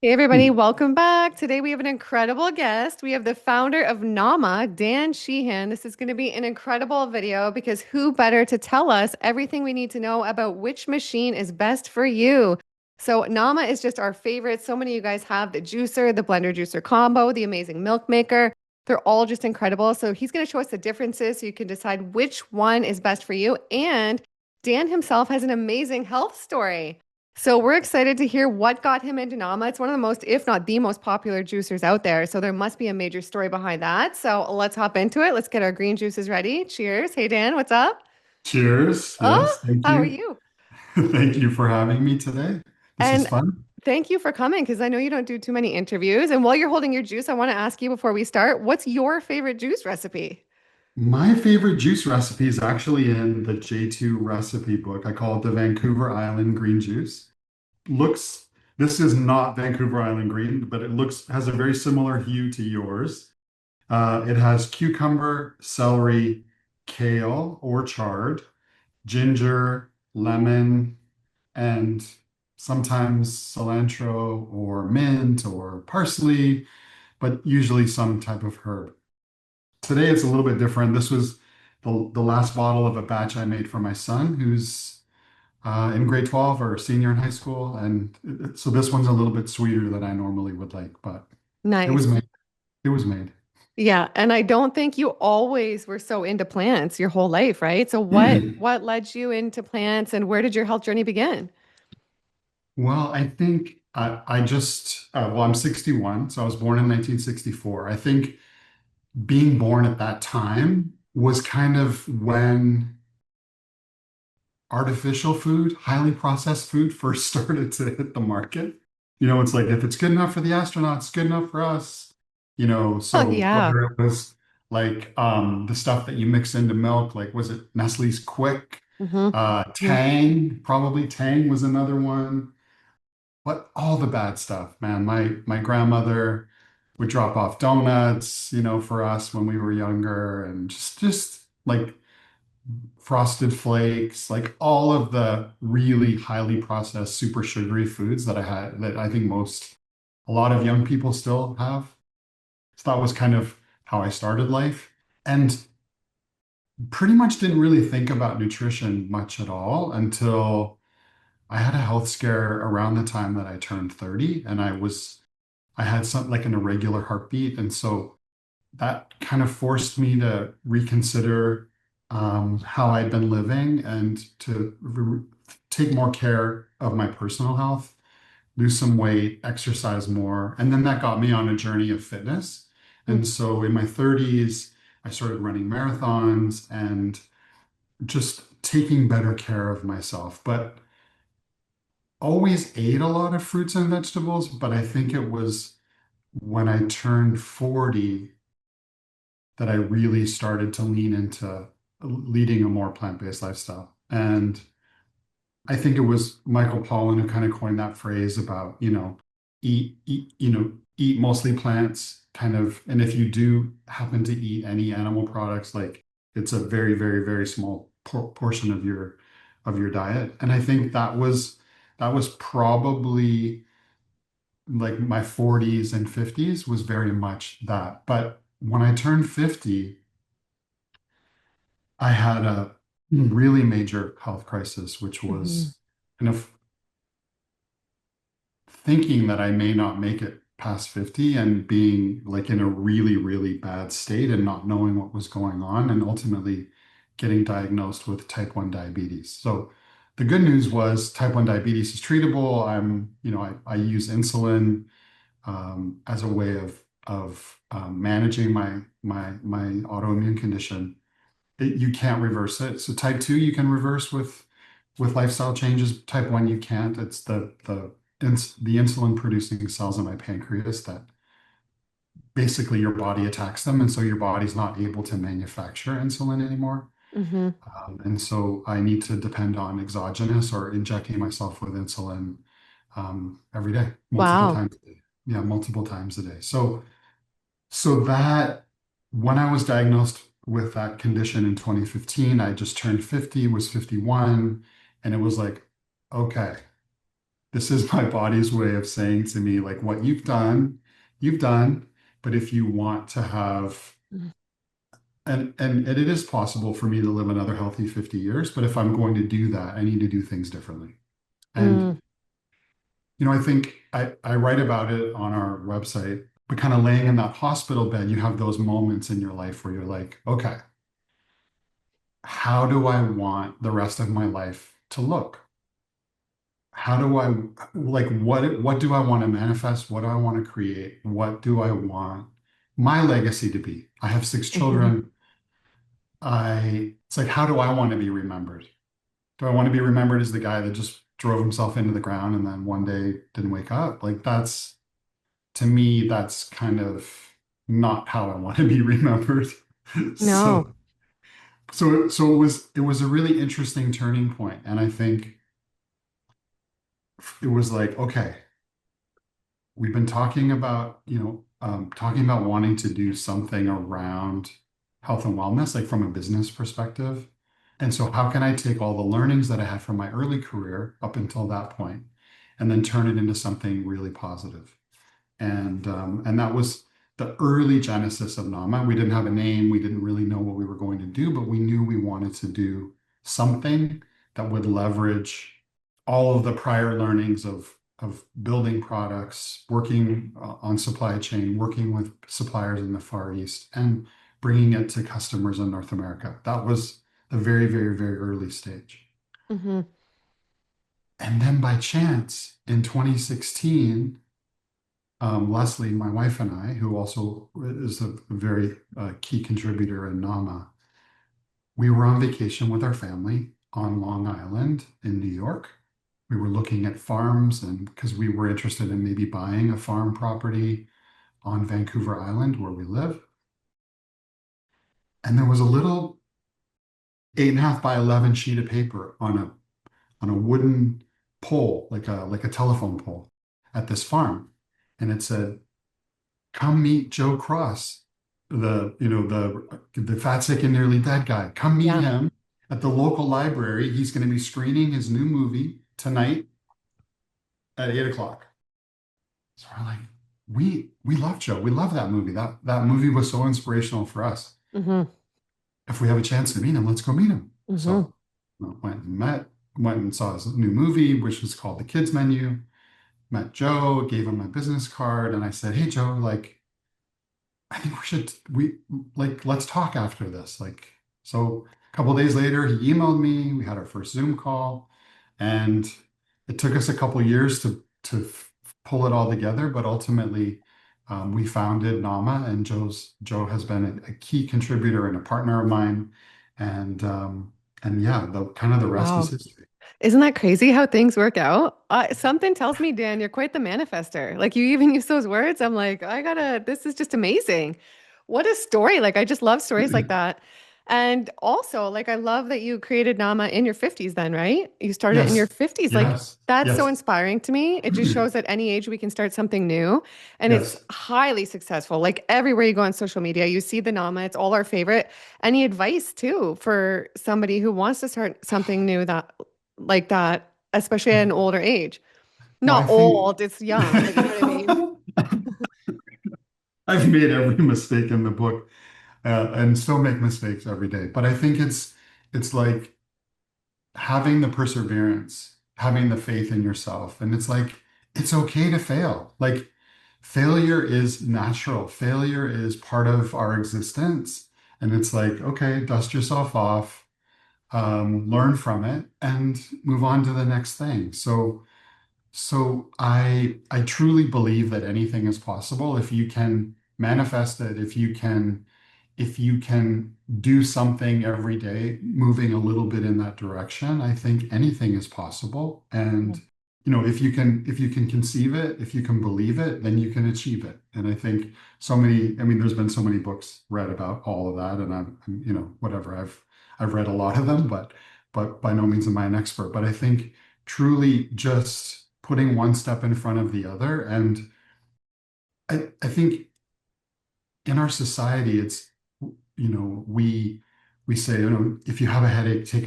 Hey everybody, welcome back. Today we have an incredible guest. We have the founder of Nama, Dan Sheehan. This is going to be an incredible video because who better to tell us everything we need to know about which machine is best for you. So Nama is just our favorite. So many of you guys have the juicer, the blender juicer combo, the amazing milk maker. They're all just incredible. So he's going to show us the differences so you can decide which one is best for you. And Dan himself has an amazing health story. So we're excited to hear what got him into Nama. It's one of the most, if not the most popular juicers out there. So there must be a major story behind that. So let's hop into it. Let's get our green juices ready. Cheers. Hey Dan, what's up? Cheers. Yes, Oh, thank how are you. you? Thank you for having me today. This is And fun. thank you for coming because I know you don't do too many interviews. And while you're holding your juice, I want to ask you before we start, what's your favorite juice recipe? My favorite juice recipe is actually in the J2 recipe book. I call it the Vancouver Island green juice. Looks, this is not Vancouver Island green, but it looks has a very similar hue to yours. It has cucumber, celery, kale or chard, ginger, lemon, and sometimes cilantro or mint or parsley, but usually some type of herb. Today it's a little bit different. This was the last bottle of a batch I made for my son, who's in grade 12 or senior in high school. And so this one's a little bit sweeter than I normally would like, but it was Nice. made. It was made. Yeah, and I don't think you always were so into plants your whole life, right? So what led you into plants and where did your health journey begin? Well, I think well, I'm 61, so I was born in 1964. I think being born at that time was kind of when artificial food, highly processed food first started to hit the market. It's like if it's good enough for the astronauts, good enough for us. Oh, So yeah. whether it was like the stuff that you mix into milk, like was it Nestle's Quick, Mm-hmm. Tang, probably Tang was another one. But all the bad stuff, man. My grandmother would drop off donuts, for us when we were younger, and just like frosted flakes, like all of the really highly processed, super sugary foods that I think a lot of young people still have. So that was kind of how I started life. And pretty much didn't really think about nutrition much at all until I had a health scare around the time that I turned 30, and I had something like an irregular heartbeat. And so that kind of forced me to reconsider how I'd been living and to take more care of my personal health, lose some weight, exercise more. And then that got me on a journey of fitness. And so in my 30s, I started running marathons and just taking better care of myself. But always ate a lot of fruits and vegetables, but I think it was when I turned 40 that I really started to lean into leading a more plant-based lifestyle. And I think it was Michael Pollan who kind of coined that phrase about, eat mostly plants kind of, and if you do happen to eat any animal products, like it's a very, very, very small portion of your diet. And I think that was probably like my 40s and 50s was very much that. But when I turned 50, I had a really major health crisis, which Mm-hmm. was kind of thinking that I may not make it past 50 and being like in a really, really bad state and not knowing what was going on, and ultimately getting diagnosed with type 1 diabetes. So the good news was type 1 diabetes is treatable. I use insulin as a way of managing my autoimmune condition. You can't reverse it. So type 2 you can reverse with lifestyle changes. Type 1 you can't. It's the insulin producing cells in my pancreas that basically your body attacks them, and so your body's not able to manufacture insulin anymore. Mm-hmm. And so I need to depend on exogenous or injecting myself with insulin every day, multiple Wow. times a day. Yeah, multiple times a day. So that when I was diagnosed with that condition in 2015, I just turned 50, was 51, and it was like, okay, This is my body's way of saying to me, like, what you've done. But if you want to have, and it is possible for me to live another healthy 50 years, but if I'm going to do that, I need to do things differently. And, Mm, I think I write about it on our website, but kind of laying in that hospital bed, you have those moments in your life where you're like, okay, how do I want the rest of my life to look? How do I like what do I want to manifest? What do I want to create? What do I want my legacy to be? I have six mhm. children. It's like, how do I want to be remembered? Do I want to be remembered as the guy that just drove himself into the ground and then one day didn't wake up? Like that's to me, that's kind of not how I want to be remembered. No. So it was a really interesting turning point. And I think it was like, okay, we've been talking about, talking about wanting to do something around health and wellness, like from a business perspective. And so, how can I take all the learnings that I had from my early career up until that point and then turn it into something really positive? And that was the early genesis of Nama. We didn't have a name. We didn't really know what we were going to do, but we knew we wanted to do something that would leverage all of the prior learnings of building products, working on supply chain, working with suppliers in the Far East, and bringing it to customers in North America. That was the very, very, very early stage. Hmm. And then by chance in 2016, Leslie, my wife, and I, who also is a very key contributor in NAMA, we were on vacation with our family on Long Island in New York. We were looking at farms and because we were interested in maybe buying a farm property on Vancouver Island where we live. And there was a little 8.5 by 11 sheet of paper on a wooden pole, like a telephone pole at this farm. And it said, come meet Joe Cross, the fat, sick, and nearly dead guy. Come meet Yeah. him at the local library. He's going to be screening his new movie tonight at 8 o'clock. So we're like, we love Joe. We love that movie. That movie was so inspirational for us. Hmm. If we have a chance to meet him, let's go meet him. Hmm. So went and saw his new movie, which was called The Kids Menu. Met Joe, gave him my business card, and I said, "Hey Joe, like I think we like let's talk after this." Like so a couple of days later, he emailed me. We had our first Zoom call, and it took us a couple of years to pull it all together, but ultimately we founded Nama, and Joe has been a key contributor and a partner of mine, and yeah, the kind of the rest is Wow. history. Isn't that crazy how things work out? Something tells me, Dan, you're quite the manifester. Like you even use those words. I'm like, this is just amazing. What a story. Like I just love stories like that. And also, like I love that you created Nama in your 50s then, right? You started in your Yes, 50s. Like yes, that's so yes, inspiring to me. It just shows at any age we can start something new and it's yes. highly successful. Like everywhere you go on social media, you see the Nama. It's all our favorite. Any advice too for somebody who wants to start something new that like that, especially at an older age. Well, Not I think old, it's young, but you know what I mean? I've made every mistake in the book and still make mistakes every day. But I think it's like having the perseverance, having the faith in yourself. And it's like it's okay to fail. Like failure is natural. Failure is part of our existence. And it's like, okay, dust yourself off, learn from it, and move on to the next thing. So I truly believe that anything is possible if you can manifest it, if you can do something every day, moving a little bit in that direction, I think anything is possible. And if you can conceive it, if you can believe it, then you can achieve it. And I think I mean, there's been so many books read about all of that, and whatever. I've read a lot of them, but by no means am I an expert. But I think truly just putting one step in front of the other. And I think in our society, it's, we say, if you have a headache, take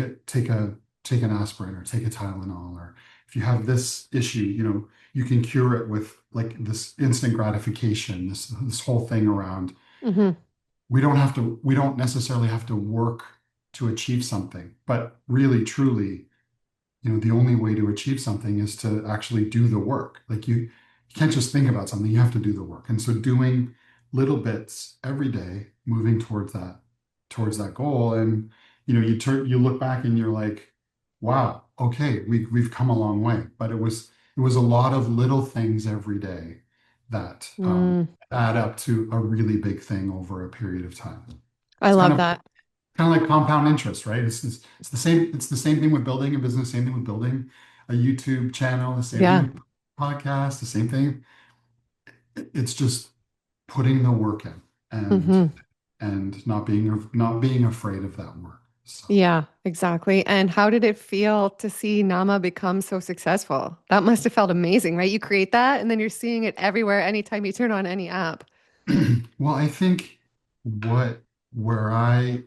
an aspirin or take a Tylenol, or if you have this issue, you can cure it with like this instant gratification, this whole thing around Hmm. we don't necessarily have to work to achieve something, but really truly, the only way to achieve something is to actually do the work. Like you can't just think about something, you have to do the work. And so doing little bits every day, moving towards that goal. And you look back and you're like, wow, okay, we've come a long way. But it was a lot of little things every day that Mm, add up to a really big thing over a period of time. I It's love that. kind of like compound interest, right? It's the same thing with building a business, same thing with building a YouTube channel, the same thing Yeah. with podcast, the same thing. It's just putting the work in and Hmm. not being afraid of that work. So Yeah, exactly. And how did it feel to see Nama become so successful? That must have felt amazing, right? You create that and then you're seeing it everywhere anytime you turn on any app. well, I think what where I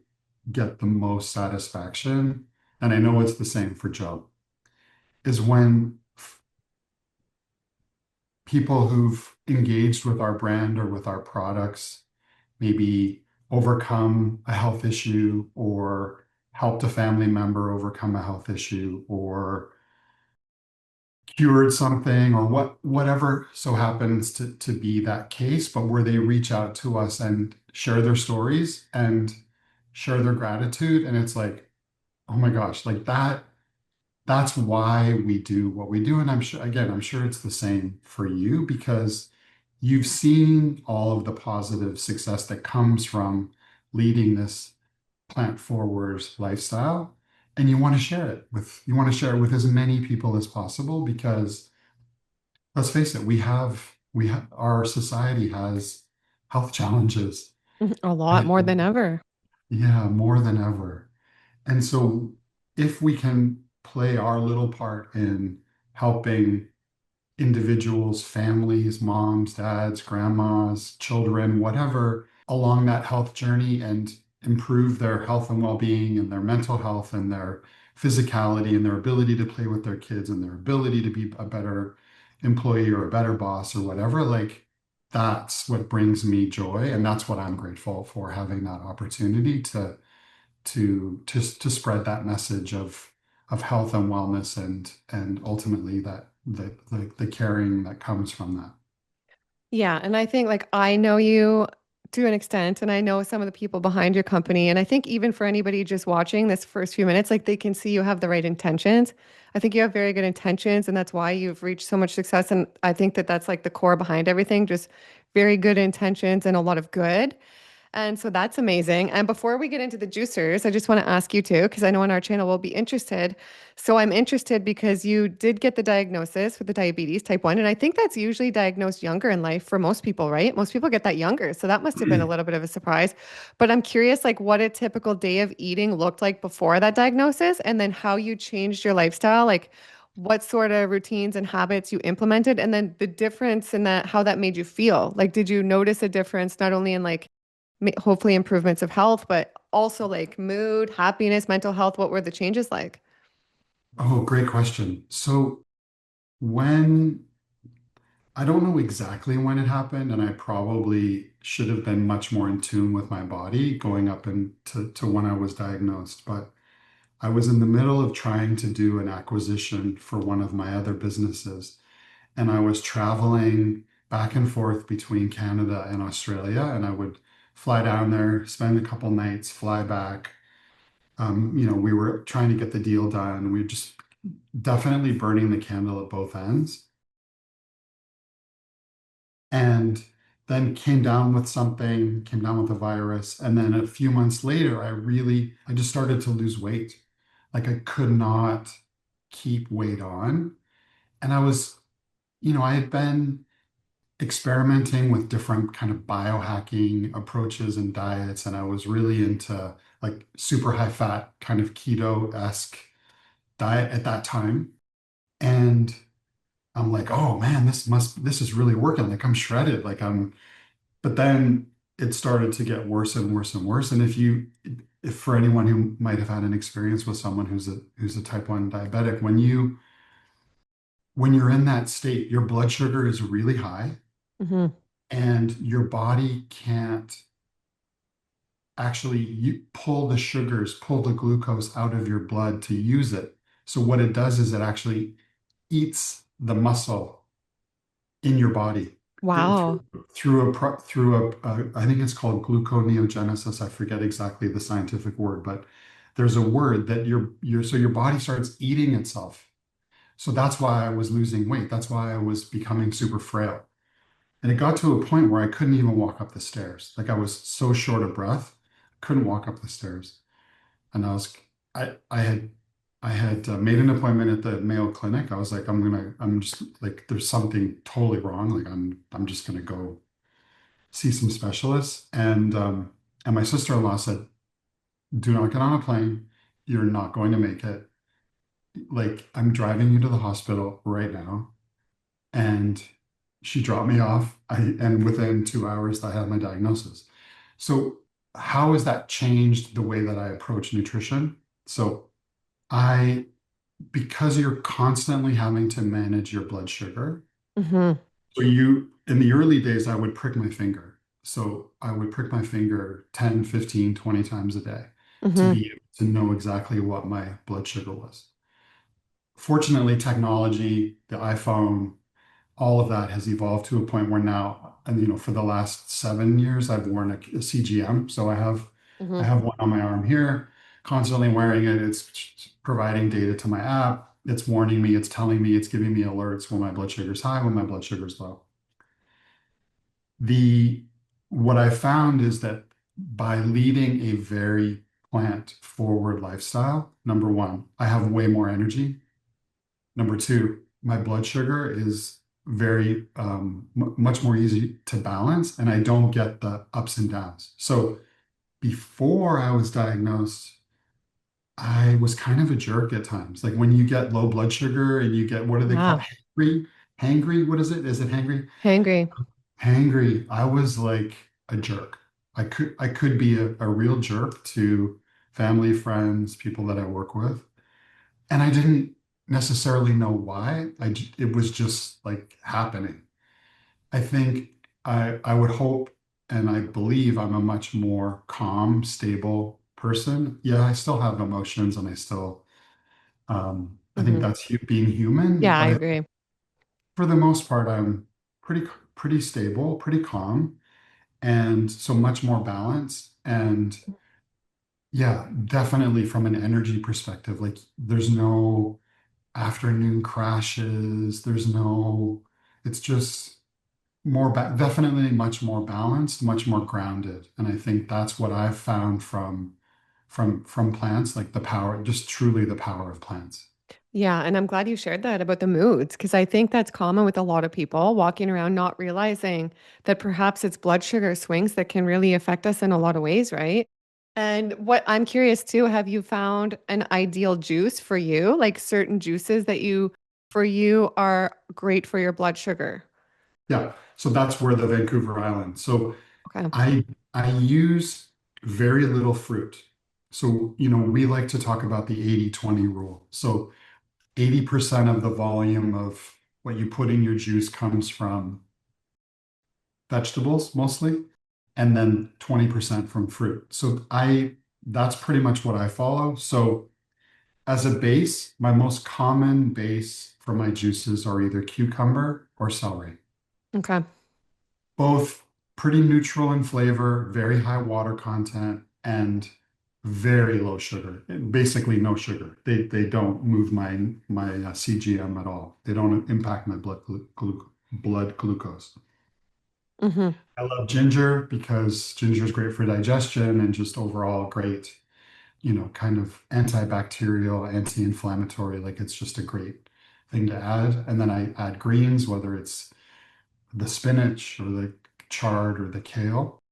get the most satisfaction, and I know it's the same for Joe, is when people who've engaged with our brand or with our products maybe overcome a health issue or helped a family member overcome a health issue or cured something or whatever so happens to be that case, but where they reach out to us and share their stories and share their gratitude. And it's like, oh my gosh, like that's why we do what we do. And I'm sure it's the same for you because you've seen all of the positive success that comes from leading this plant forward lifestyle. And you want to share it with as many people as possible because let's face it, our society has health challenges. Mhm. A lot more And than ever. yeah, more than ever. And so if we can play our little part in helping individuals, families, moms, dads, grandmas, children, whatever, along that health journey and improve their health and well-being and their mental health and their physicality and their ability to play with their kids and their ability to be a better employee or a better boss or whatever, like that's what brings me joy. And that's what I'm grateful for having that opportunity to spread that message of health and wellness and ultimately that the caring that comes from that. Yeah, and I think like I know you to an extent, and I know some of the people behind your company. And I think even for anybody just watching this first few minutes, like they can see you have the right intentions. I think you have very good intentions, and that's why you've reached so much success. And I think that that's like the core behind everything, just very good intentions and a lot of good. And so that's amazing. And before we get into the juicers, I just want to ask you too, because I know on our channel we'll be interested. So I'm interested because you did get the diagnosis with the diabetes type 1. And I think that's usually diagnosed younger in life for most people, right? Most people get that younger. So that must have been a little bit of a surprise. But I'm curious, like, what a typical day of eating looked like before that diagnosis, and then how you changed your lifestyle. Like, what sort of routines and habits you implemented, and then the difference in that, how that made you feel. Like, did you notice a difference not only in like hopefully improvements of health, but also like mood, happiness, mental health? What were the changes like? Oh, great question. So when I don't know exactly when it happened, and I probably should have been much more in tune with my body going up into to when I was diagnosed, but I was in the middle of trying to do an acquisition for one of my other businesses. And I was traveling back and forth between Canada and Australia, and I would fly down there, spend a couple nights, fly back. We were trying to get the deal done. We were just definitely burning the candle at both ends. And then came down with a virus. And then a few months later, I just started to lose weight. Like I could not keep weight on. And I had been experimenting with different kind of biohacking approaches and diets, and I was really into like super high fat kind of keto-esque diet at that time. And I'm like, oh man, this is really working. Like I'm shredded. But then it started to get worse and worse and worse. And if for anyone who might have had an experience with someone who's a type 1 diabetic, when you're in that state, your blood sugar is really high Hmm. and your body can't actually pull the sugars, pull the glucose out of your blood to use it. So what it does is it actually eats the muscle in your body Wow. I think it's called gluconeogenesis. I forget exactly the scientific word, but there's a word that your body starts eating itself. So that's why I was losing weight. That's why I was becoming super frail. And it got to a point where I couldn't even walk up the stairs. Like I was so short of breath, couldn't walk up the stairs. And I had made an appointment at the Mayo Clinic. I was like, I'm just like, there's something totally wrong. Like I'm just gonna go see some specialists. And my sister-in-law said, do not get on a plane. You're not going to make it. Like I'm driving you to the hospital right now. And she dropped me off. And within 2 hours, I had my diagnosis. So how has that changed the way that I approach nutrition? So I, because you're constantly having to manage your blood sugar, Hmm. so in the early days, I would prick my finger. So I would prick my finger 10, 15, 20 times a day to Hmm. be able to know exactly what my blood sugar was. Fortunately, technology, the iPhone, all of that has evolved to a point where now, and for the last 7 years, I've worn a CGM. So I Hmm. have one on my arm here, constantly wearing it. It's providing data to my app. It's warning me, it's telling me, it's giving me alerts when my blood sugar is high, when my blood sugar is low. The what I found is that by leading a very plant forward lifestyle, number one, I have way more energy. Number two, my blood sugar is very much more easy to balance, and I don't get the ups and downs. So before I was diagnosed, I was kind of a jerk at times. Like when you get low blood sugar and you get, what do they call Yeah. it? Hangry? Hangry? What is it? Is it hangry? Hangry. Hangry. I was like a jerk. I could be a real jerk to family, friends, people that I work with. And I didn't necessarily know why. It was just like happening. I think I would hope and I believe I'm a much more calm, stable person. Yeah, I still have emotions and I think Hmm. that's being human, Yeah, I but agree. for the most part, I'm pretty, pretty stable, pretty calm, and so much more balanced. And yeah, definitely from an energy perspective, like there's no afternoon crashes. It's just definitely much more balanced, much more grounded. And I think that's what I've found from plants, like the power, just truly the power of plants. Yeah, and I'm glad you shared that about the moods because I think that's common with a lot of people walking around not realizing that perhaps it's blood sugar swings that can really affect us in a lot of ways, right? And what I'm curious too, have you found an ideal juice for you? Like certain juices that for you are great for your blood sugar? Yeah. So that's where the Vancouver Island. So Okay. I I use very little fruit. So, we like to talk about the 80-20 rule. So 80% of the volume of what you put in your juice comes from vegetables mostly, and then 20% from fruit. So that's pretty much what I follow. So as a base, my most common base for my juices are either cucumber or celery. Okay. Both pretty neutral in flavor, very high water content, and very low sugar. Basically no sugar. They don't move my CGM at all. They don't impact my blood glucose. Hmm. I love ginger because ginger is great for digestion and just overall great, kind of antibacterial, anti-inflammatory. Like it's just a great thing to add. And then I add greens, whether it's the spinach or the chard or the kale,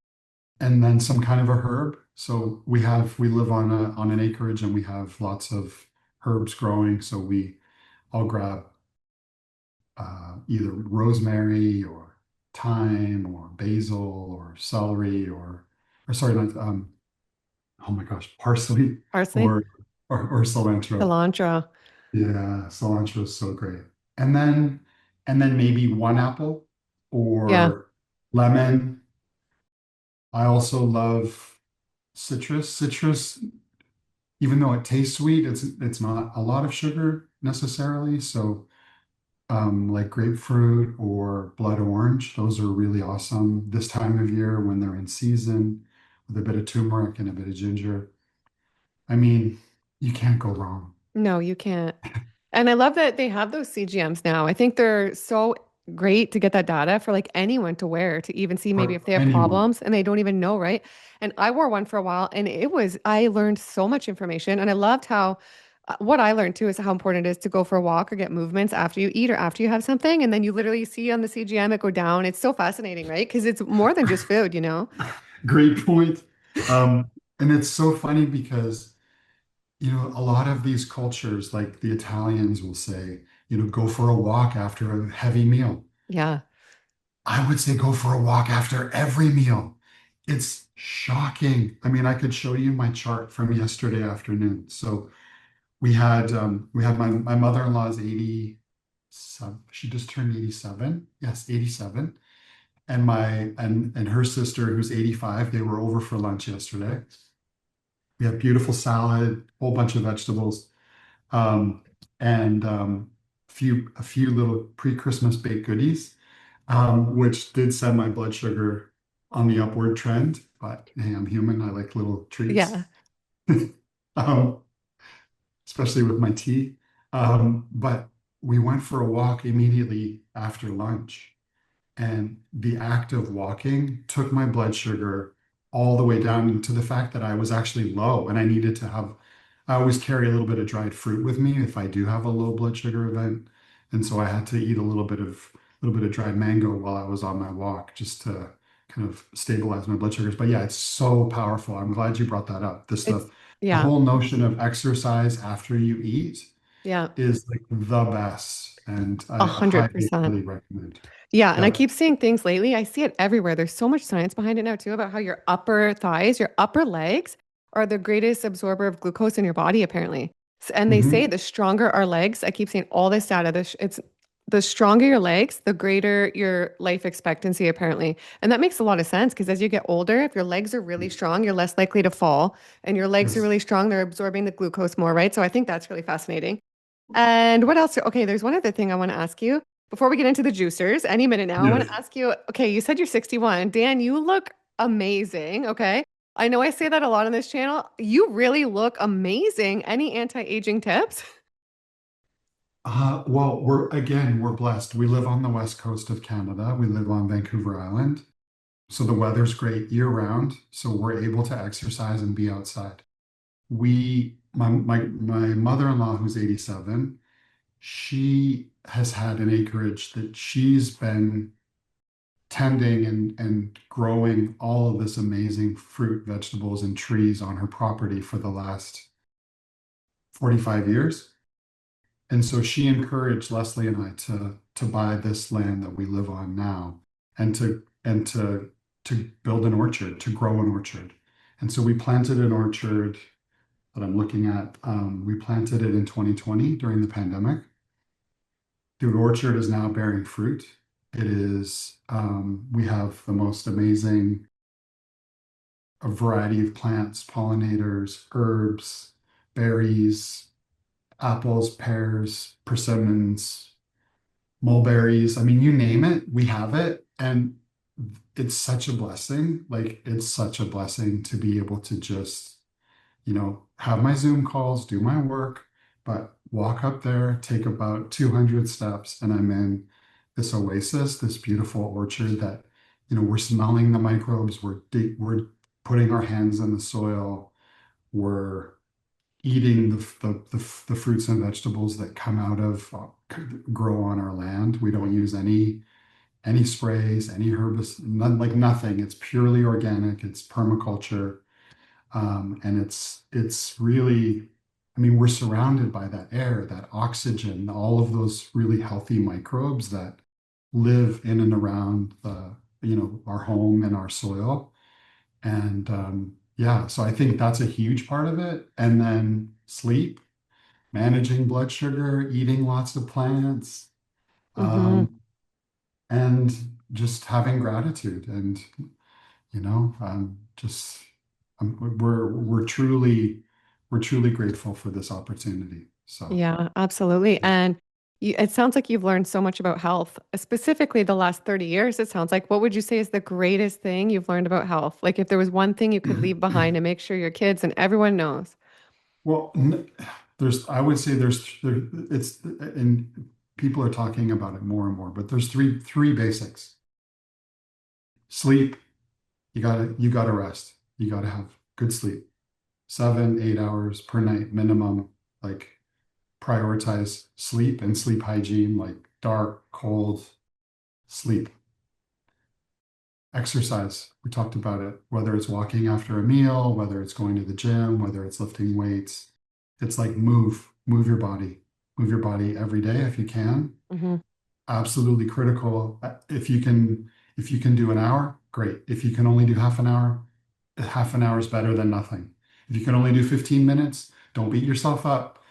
and then some kind of a herb. So we live on an acreage and we have lots of herbs growing. So I'll grab either rosemary or thyme or basil or celery or sorry, not, oh my gosh, parsley Parsley, or cilantro. cilantro. Yeah, cilantro is so great. and then maybe one apple Yeah. or lemon. I also love citrus. Citrus, even though it tastes sweet, it's not a lot of sugar necessarily. So like grapefruit or blood orange, those are really awesome this time of year when they're in season with a bit of turmeric and a bit of ginger. I mean, you can't go wrong No, you can't. And I love that they have those CGMs now. I think they're so great to get that data for like anyone to wear to even see maybe if for they have anyone. problems and they don't even know, right? And I wore one for a while and I learned so much information and I loved how, what I learned too is how important it is to go for a walk or get movements after you eat or after you have something. And then you literally see on the CGM it go down. It's so fascinating, right? Because it's more than just food, you know? Great point. And it's so funny because, a lot of these cultures, like the Italians will say, go for a walk after a heavy meal. Yeah. I would say go for a walk after every meal. It's shocking. I mean, I could show you my chart from yesterday afternoon. So we had my mother-in-law's 87. She just turned 87. Yes, 87. And her sister, who's 85, they were over for lunch yesterday. We had beautiful salad, whole bunch of vegetables, um, and a few little pre-Christmas baked goodies, which did send my blood sugar on the upward trend. But hey, I'm human. I like little treats, Yeah. um, especially with my tea. But we went for a walk immediately after lunch. And the act of walking took my blood sugar all the way down to the fact that I was actually low and I needed to have, I always carry a little bit of dried fruit with me if I do have a low blood sugar event. And so I had to eat a little bit of dried mango while I was on my walk just to kind of stabilize my blood sugars. But yeah, it's so powerful. I'm glad you brought that up. This It's, the yeah, whole notion of exercise after you eat yeah, is like the best. And a I hundred highly, percent. highly recommend. Yeah, and I Yep. keep seeing things lately. I see it everywhere. There's so much science behind it now too about how your upper thighs, your upper legs are the greatest absorber of glucose in your body, apparently. And they say Mhm. the stronger our legs, I keep seeing all this data. It's the stronger your legs, the greater your life expectancy, apparently. And that makes a lot of sense because as you get older, if your legs are really strong, you're less likely to fall. And your legs are Yes. really strong, they're absorbing the glucose more, right? So I think that's really fascinating. And what else? Okay, there's one other thing I want to ask you before we get into the juicers. Any minute now, I want Yes. to ask you. Okay, you said you're 61. Dan, you look amazing. Okay. I know I say that a lot on this channel. You really look amazing. Any anti-aging tips? Well, we're blessed. We live on the west coast of Canada. We live on Vancouver Island. So the weather's great year round. So we're able to exercise and be outside. My mother-in-law, who's 87, she has had an acreage that she's been tending and growing all of this amazing fruit, vegetables, and trees on her property for the last 45 years. And so she encouraged Leslie and I to buy this land that we live on now and to build an orchard, to grow an orchard. And so we planted an orchard that I'm looking at. We planted it in 2020 during the pandemic. The orchard is now bearing fruit. We have the most amazing variety of plants, pollinators, herbs, berries, apples, pears, persimmons, mulberries. I mean, you name it, we have it. And it's such a blessing. Like, it's such a blessing to be able to just, have my Zoom calls, do my work, but walk up there, take about 200 steps, and I'm in this oasis, this beautiful orchard that, we're smelling the microbes, we're putting our hands in the soil, we're eating the fruits and vegetables that come out of grow on our land. We don't use any sprays, any herbicides, like nothing. It's purely organic. It's permaculture, and it's really. I mean, we're surrounded by that air, that oxygen, all of those really healthy microbes that live in and around our home and our soil. And yeah, so I think that's a huge part of it. And then sleep, managing blood sugar, eating lots of plants. Hmm. and just having gratitude and just we're truly grateful for this opportunity. So Yeah, absolutely. And it sounds like you've learned so much about health, specifically the last 30 years. It sounds like, what would you say is the greatest thing you've learned about health? Like, if there was one thing you could leave behind and make sure your kids and everyone knows. well, I would say it's, and people are talking about it more and more, but there's three basics. Sleep, you gotta rest. You gotta have good sleep. 7, 8 hours per night minimum. Like prioritize sleep and sleep hygiene, like dark, cold sleep. Exercise, we talked about it, whether it's walking after a meal, whether it's going to the gym, whether it's lifting weights. It's like move your body, move your body every day if you can. Hmm. Absolutely critical. If you can do an hour, great. If you can only do half an hour is better than nothing. If you can only do 15 minutes, don't beat yourself up.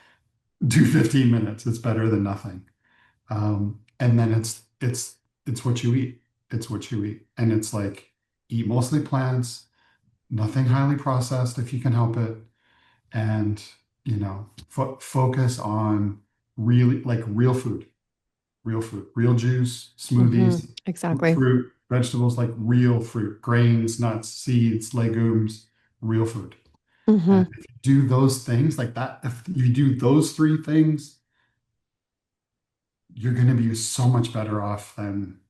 Do 15 minutes. It's better than nothing. And then it's what you eat. It's what you eat. And it's like eat mostly plants, nothing highly processed if you can help it. And focus on really like real food, real juice, Hmm. smoothies, Exactly. fruit, vegetables, like real fruit, grains, nuts, seeds, legumes, real food. And Hmm. if you do those things like that, if you do those three things, you're going to be so much better off than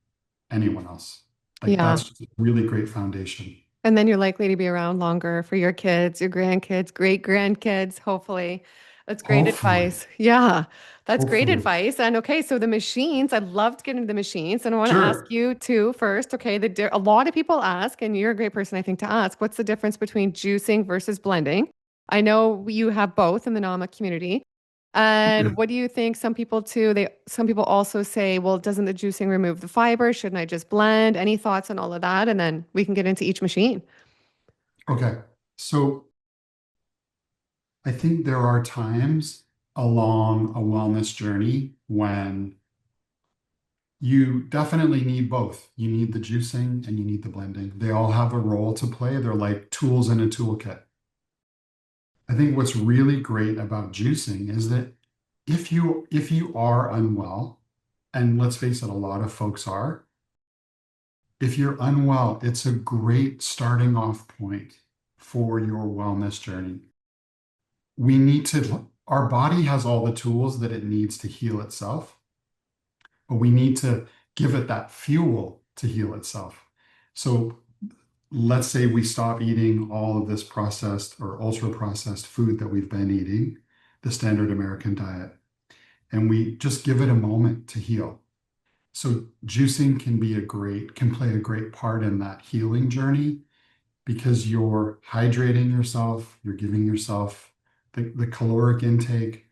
anyone else. Like Yeah. that's just a really great foundation. And then you're likely to be around longer for your kids, your grandkids, great grandkids, hopefully. That's great Hopefully, advice. Yeah, that's great hopefully. advice. And okay, so the machines, I'd love to get into the machines. And I want to ask Sure. you too first. Okay, a lot of people ask, and you're a great person, I think, to ask, what's the difference between juicing versus blending? I know you have both in the NAMA community. And what do you think? Some people also say, well, doesn't the juicing remove the fiber? Shouldn't I just blend? Any thoughts on all of that? And then we can get into each machine. Okay. So I think there are times along a wellness journey when you definitely need both. You need the juicing and you need the blending. They all have a role to play. They're like tools in a toolkit. I think what's really great about juicing is that if you are unwell, and let's face it, a lot of folks are, if you're unwell, it's a great starting off point for your wellness journey. Our body has all the tools that it needs to heal itself, but we need to give it that fuel to heal itself. So let's say we stop eating all of this processed or ultra processed food that we've been eating, the standard American diet, and we just give it a moment to heal. So juicing can play a great part in that healing journey because you're hydrating yourself, you're giving yourself the caloric intake,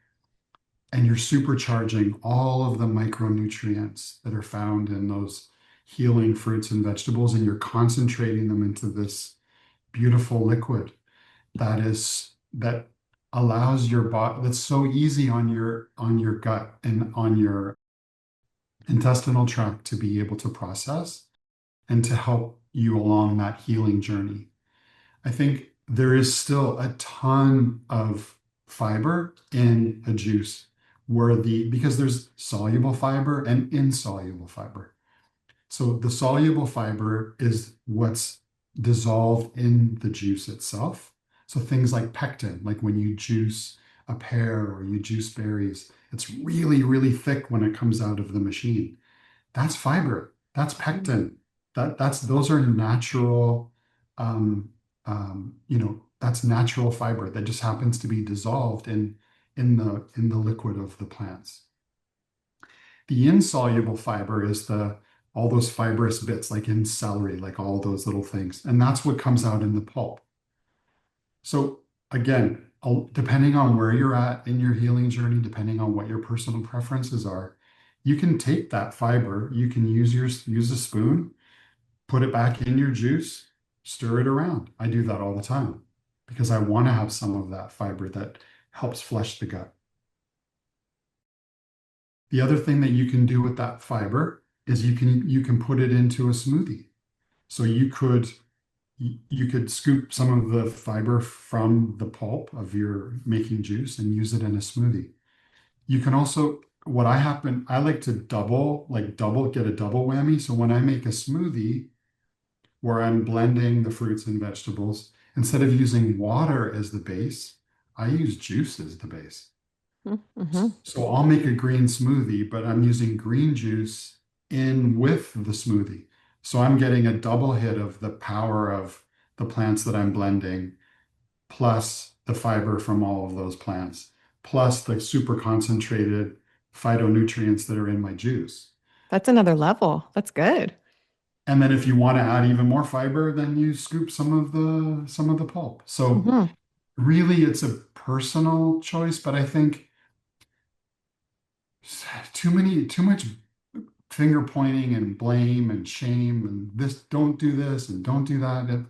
and you're supercharging all of the micronutrients that are found in those healing fruits and vegetables, and you're concentrating them into this beautiful liquid that allows your body, that's so easy on your gut and on your intestinal tract to be able to process and to help you along that healing journey. I think there is still a ton of fiber in a juice because there's soluble fiber and insoluble fiber. So the soluble fiber is what's dissolved in the juice itself. So things like pectin, like when you juice a pear or you juice berries, it's really, really thick when it comes out of the machine. That's fiber. That's pectin. Those are natural, um, that's natural fiber that just happens to be dissolved in the liquid of the plants. The insoluble fiber is the all those fibrous bits, like in celery, like all those little things, and that's what comes out in the pulp. So again, depending on where you're at in your healing journey, depending on what your personal preferences are, you can take that fiber, you can use a spoon, put it back in your juice, stir it around. I do that all the time because I want to have some of that fiber that helps flush the gut. The other thing that you can do with that fiber is you can put it into a smoothie. So you could scoop some of the fiber from the pulp of your making juice and use it in a smoothie. You can also, I like to get a double whammy. So when I make a smoothie where I'm blending the fruits and vegetables, instead of using water as the base, I use juice as the base. Mm-hmm. So I'll make a green smoothie, but I'm using green juice in with the smoothie. So I'm getting a double hit of the power of the plants that I'm blending, plus the fiber from all of those plants, plus the super concentrated phytonutrients that are in my juice. That's another level. That's good. And then if you want to add even more fiber, then you scoop some of the pulp. So Hmm. really it's a personal choice, but I think too much finger pointing and blame and shame and this, don't do this and don't do that.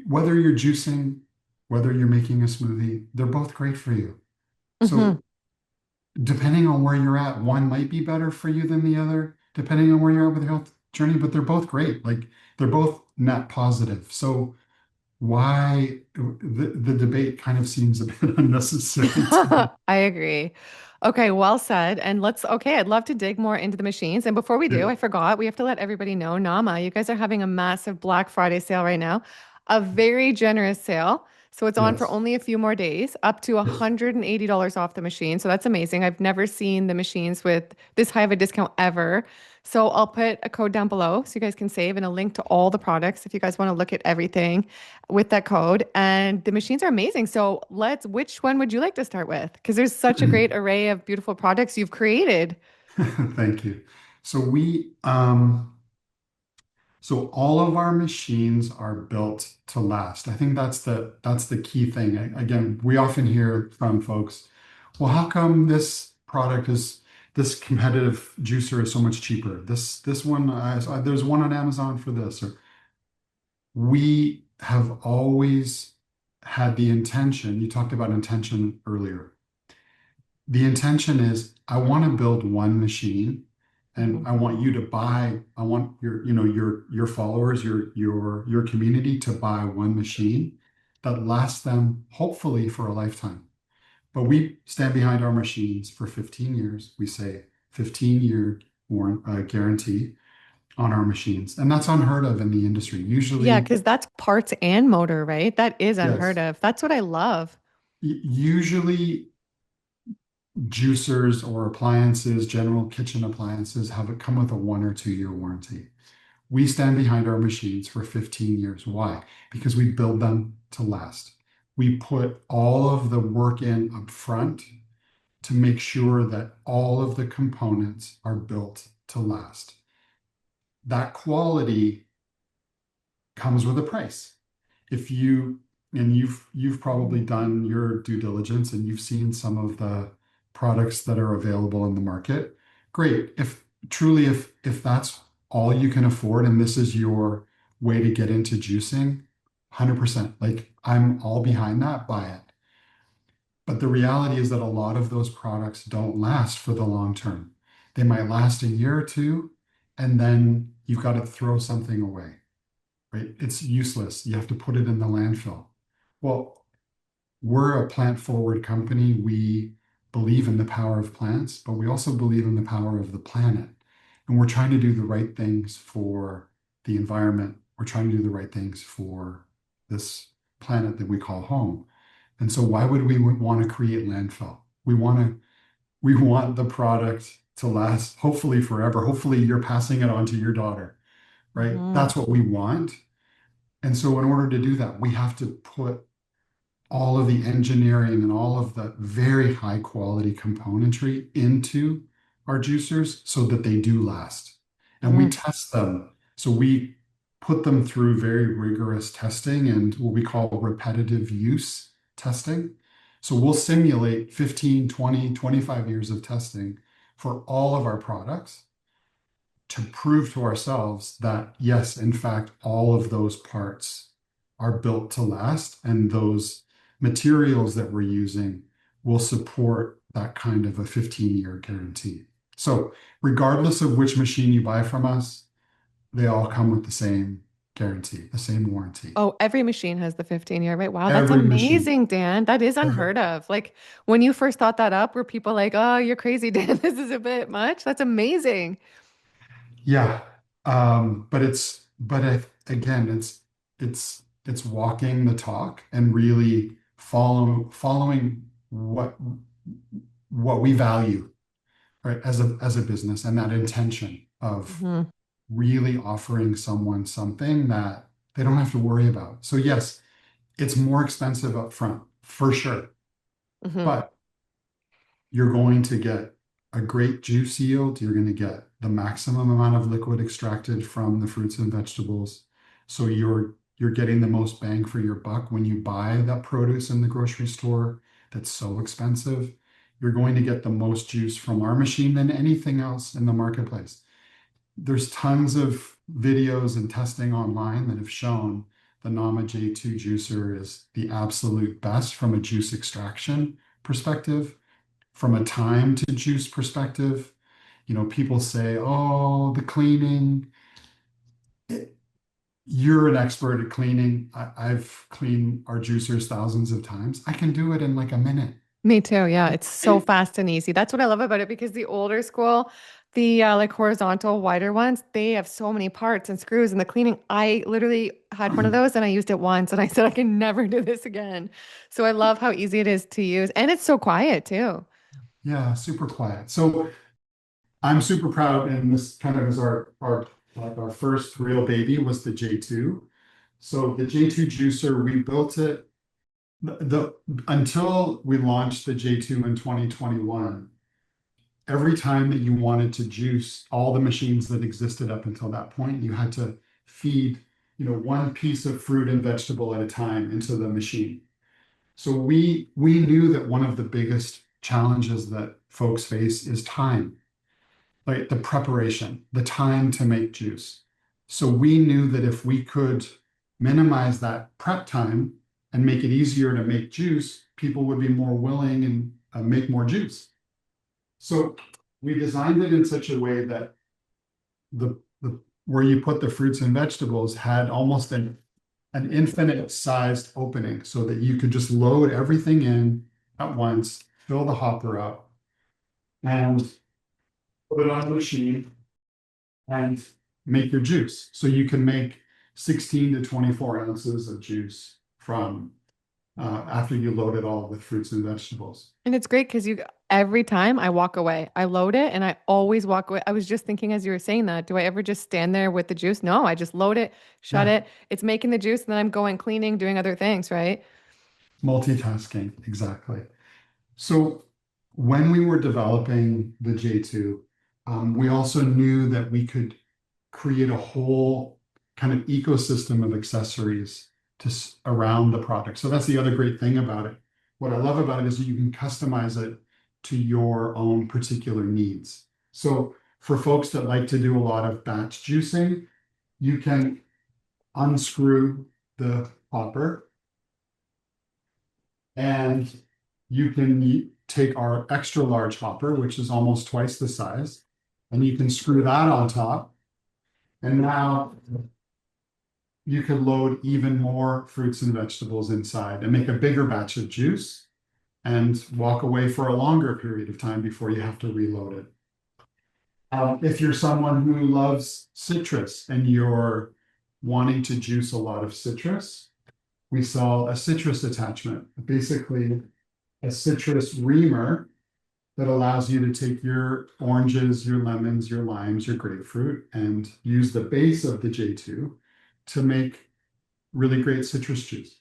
Whether you're juicing, whether you're making a smoothie, they're both great for you. Hmm. So depending on where you're at, one might be better for you than the other, depending on where you're at with your health journey, but they're both great. Like they're both net positive. So why the debate kind of seems a bit unnecessary to me. I agree. Okay, well said. And I'd love to dig more into the machines. And before we do, Yeah. I forgot, we have to let everybody know, Nama, you guys are having a massive Black Friday sale right now, a very generous sale. So it's on for Yes. only a few more days, up to Yes. $180 off the machine. So that's amazing. I've never seen the machines with this high of a discount ever. So I'll put a code down below so you guys can save and a link to all the products if you guys want to look at everything with that code. And the machines are amazing. So which one would you like to start with? Because there's such a great array of beautiful products you've created. Thank you. So so all of our machines are built to last. I think that's the key thing. Again, we often hear from folks, well, how come this competitive juicer is so much cheaper? This one, there's one on Amazon for this. Or we have always had the intention. You talked about intention earlier. The intention is I want to build one machine and Mhm. I want your followers, your community to buy one machine that lasts them hopefully for a lifetime. But we stand behind our machines for 15 years. We say 15-year guarantee on our machines. And that's unheard of in the industry. Yeah, Usually, because that's parts and motor, right? That is unheard yes, of. That's what I love. usually juicers or appliances, general kitchen appliances, have it come with a 1 or 2 year warranty. We stand behind our machines for 15 years. Why? Because we build them to last. We put all of the work in up front to make sure that all of the components are built to last. That quality comes with a price. If you and you've probably done your due diligence and you've seen some of the products that are available in the market. Great. If that's all you can afford and this is your way to get into juicing, 100%. Like I'm all behind that, buy it. But the reality is that a lot of those products don't last for the long term. They might last a year or two, and then you've got to throw something away, right? It's useless. You have to put it in the landfill. Well, we're a plant forward company. We believe in the power of plants, but we also believe in the power of the planet. And we're trying to do the right things for the environment. We're trying to do the right things for this planet that we call home. And so why would we want to create landfill? We want the product to last hopefully forever. Hopefully you're passing it on to your daughter, right? Mhm. That's what we want. And so in order to do that, we have to put all of the engineering and all of the very high quality componentry into our juicers so that they do last. And we Mhm. test them. So we put them through very rigorous testing and what we call repetitive use testing. So we'll simulate 15, 20, 25 years of testing for all of our products to prove to ourselves that, yes, in fact, all of those parts are built to last, and those materials that we're using will support that kind of a 15-year guarantee. So regardless of which machine you buy from us, they all come with the same guarantee, the same warranty. Oh, every machine has the 15-year, right? Wow, that's Every machine. amazing, Dan. That is Every- unheard of. Like when you first thought that up, were people like, "Oh, you're crazy, Dan. This is a bit much." That's amazing. Yeah. But again, it's walking the talk and really following what we value, right, as a business, and that intention of Hmm. really offering someone something that they don't have to worry about. So yes, it's more expensive up front for sure, Hmm. but you're going to get a great juice yield. You're going to get the maximum amount of liquid extracted from the fruits and vegetables. So you're getting the most bang for your buck when you buy that produce in the grocery store that's so expensive. You're going to get the most juice from our machine than anything else in the marketplace. There's tons of videos and testing online that have shown the Nama J2 juicer is the absolute best from a juice extraction perspective, from a time to juice perspective. People say, oh, the cleaning. You're an expert at cleaning. I've cleaned our juicers thousands of times. I can do it in like a minute. Me too. Yeah, it's so fast and easy. That's what I love about it because the older school, the like horizontal, wider ones, they have so many parts and screws and the cleaning. I literally had one of those and I used it once and I said I can never do this again. So I love how easy it is to use and it's so quiet too. Yeah, super quiet. So I'm super proud, and this kind of is our like our first real baby was the J2. So the J2 juicer, we built it the until we launched the J2 in 2021. Every time that you wanted to juice all the machines that existed up until that point, you had to feed, one piece of fruit and vegetable at a time into the machine. So we knew that one of the biggest challenges that folks face is time, like the preparation, the time to make juice. So we knew that if we could minimize that prep time and make it easier to make juice, people would be more willing and make more juice. So we designed it in such a way that the where you put the fruits and vegetables had almost an infinite sized opening so that you could just load everything in at once, fill the hopper up, and put it on the machine and make your juice. So you can make 16 to 24 ounces of juice from after you load it all with fruits and vegetables. And it's great because you every time I walk away, I load it and I always walk away. I was just thinking as you were saying that, do I ever just stand there with the juice? No, I just load it, shut Yeah, it. It's making the juice, and then I'm going cleaning, doing other things, right? multitasking, exactly. So when we were developing the J2, we also knew that we could create a whole kind of ecosystem of accessories around the product. So that's the other great thing about it. What I love about it is you can customize it to your own particular needs. So for folks that like to do a lot of batch juicing, you can unscrew the hopper and you can take our extra large hopper, which is almost twice the size, and you can screw that on top. And now you could load even more fruits and vegetables inside and make a bigger batch of juice and walk away for a longer period of time before you have to reload it. If you're someone who loves citrus and you're wanting to juice a lot of citrus, we sell a citrus attachment, basically a citrus reamer that allows you to take your oranges, your lemons, your limes, your grapefruit, and use the base of the J2 to make really great citrus juice.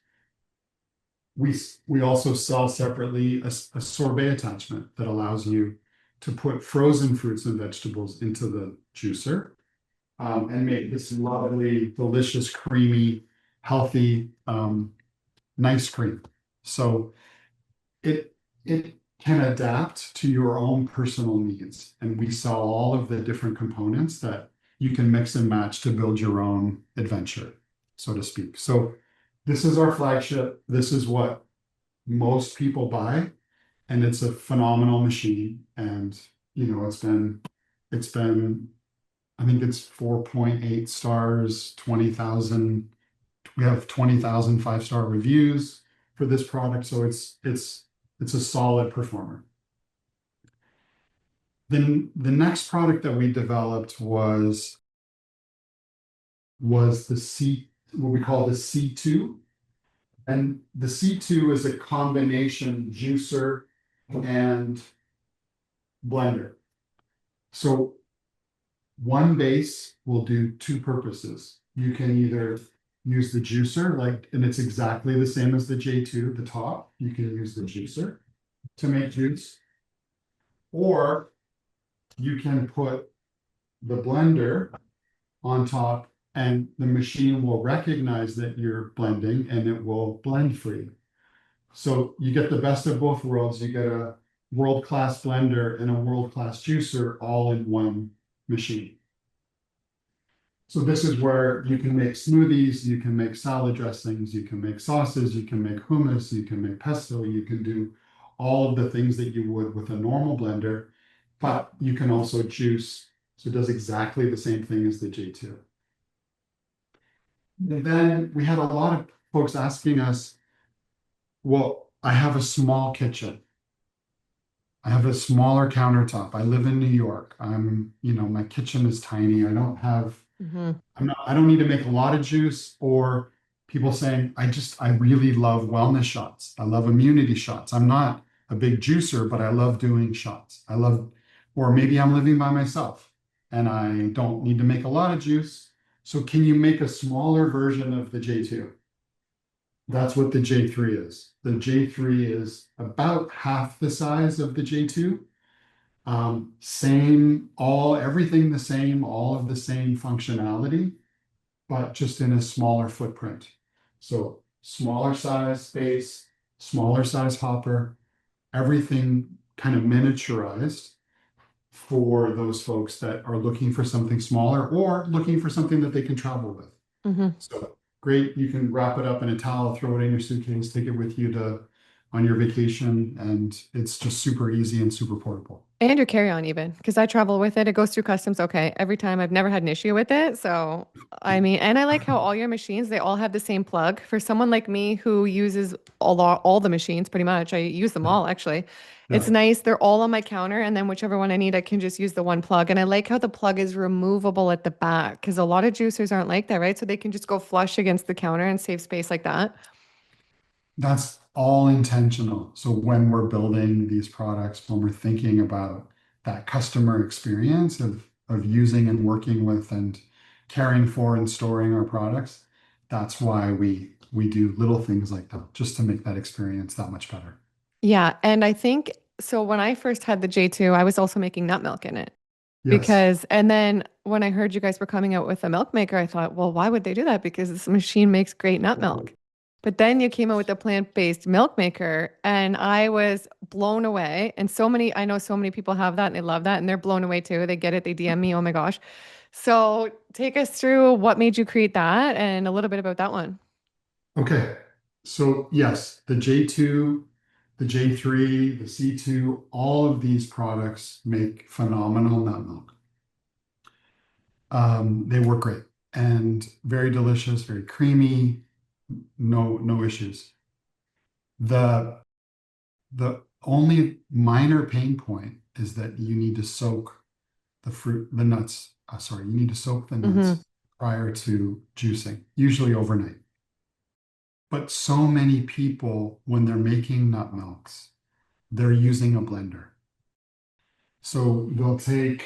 We also sell separately a sorbet attachment that allows you to put frozen fruits and vegetables into the juicer and make this lovely, delicious, creamy, healthy, nice cream. So it can adapt to your own personal needs. And we sell all of the different components that you can mix and match to build your own adventure, so to speak. So this is our flagship. This is what most people buy, and it's a phenomenal machine. And it's been, I think it's 4.8 stars, 20,000. We have 20,000 5-star reviews for this product, so it's a solid performer. Then the next product that we developed was what we call the C2. And the C2 is a combination juicer and blender. So one base will do two purposes. You can either use the juicer, and it's exactly the same as the J2, the top. You can use the juicer to make juice, or you can put the blender on top and the machine will recognize that you're blending and it will blend for you. So you get the best of both worlds. You get a world-class blender and a world-class juicer all in one machine. So this is where you can make smoothies, you can make salad dressings, you can make sauces, you can make hummus, you can make pesto, you can do all of the things that you would with a normal blender, but you can also juice. So it does exactly the same thing as the J2. And then we had a lot of folks asking us, well, I have a small kitchen. I have a smaller countertop. I live in New York. My kitchen is tiny. I don't have, I don't need to make a lot of juice, or people saying, I really love wellness shots. I love immunity shots. I'm not a big juicer, but I love doing shots. Or maybe I'm living by myself and I don't need to make a lot of juice. So can you make a smaller version of the J2? That's what the J3 is. The J3 is about half the size of the J2. Everything the same, all of the same functionality, but just in a smaller footprint. So smaller size space, smaller size hopper, everything kind of miniaturized for those folks that are looking for something smaller or looking for something that they can travel with. So great, you can wrap it up in a towel, throw it in your suitcase, take it with you on your vacation, and it's just super easy and super portable. And your carry-on even, because I travel with it. It goes through customs okay every time. I've never had an issue with it. So, I mean, and I like how all your machines, they all have the same plug. For someone like me who uses all the machines pretty much, I use them all actually. It's Yeah, nice. They're all on my counter, and then whichever one I need, I can just use the one plug. And I like how the plug is removable at the back because a lot of juicers aren't like that, right? So they can just go flush against the counter and save space like that. that's all intentional. So when we're building these products, when we're thinking about that customer experience of using and working with and caring for and storing our products, that's why we do little things like that, just to make that experience that much better. Yeah, and I think so when I first had the J2, I was also making nut milk in it. Yes. And then when I heard you guys were coming out with a milk maker, I thought, well, why would they do that? Because this machine makes great nut milk. But then you came out with a plant-based milk maker, and I was blown away. And I know so many people have that and they love that, and they're blown away too. They get it, they DM me, oh my gosh. So take us through what made you create that and a little bit about that one. Okay. So yes, the J2, the J3, the C2, all of these products make phenomenal nut milk. They work great and very delicious, very creamy, no issues. The the only minor pain point is that you need to soak the nuts. Sorry, you need to soak the Hmm. nuts prior to juicing, usually overnight. But so many people, when they're making nut milks, they're using a blender. So they'll take,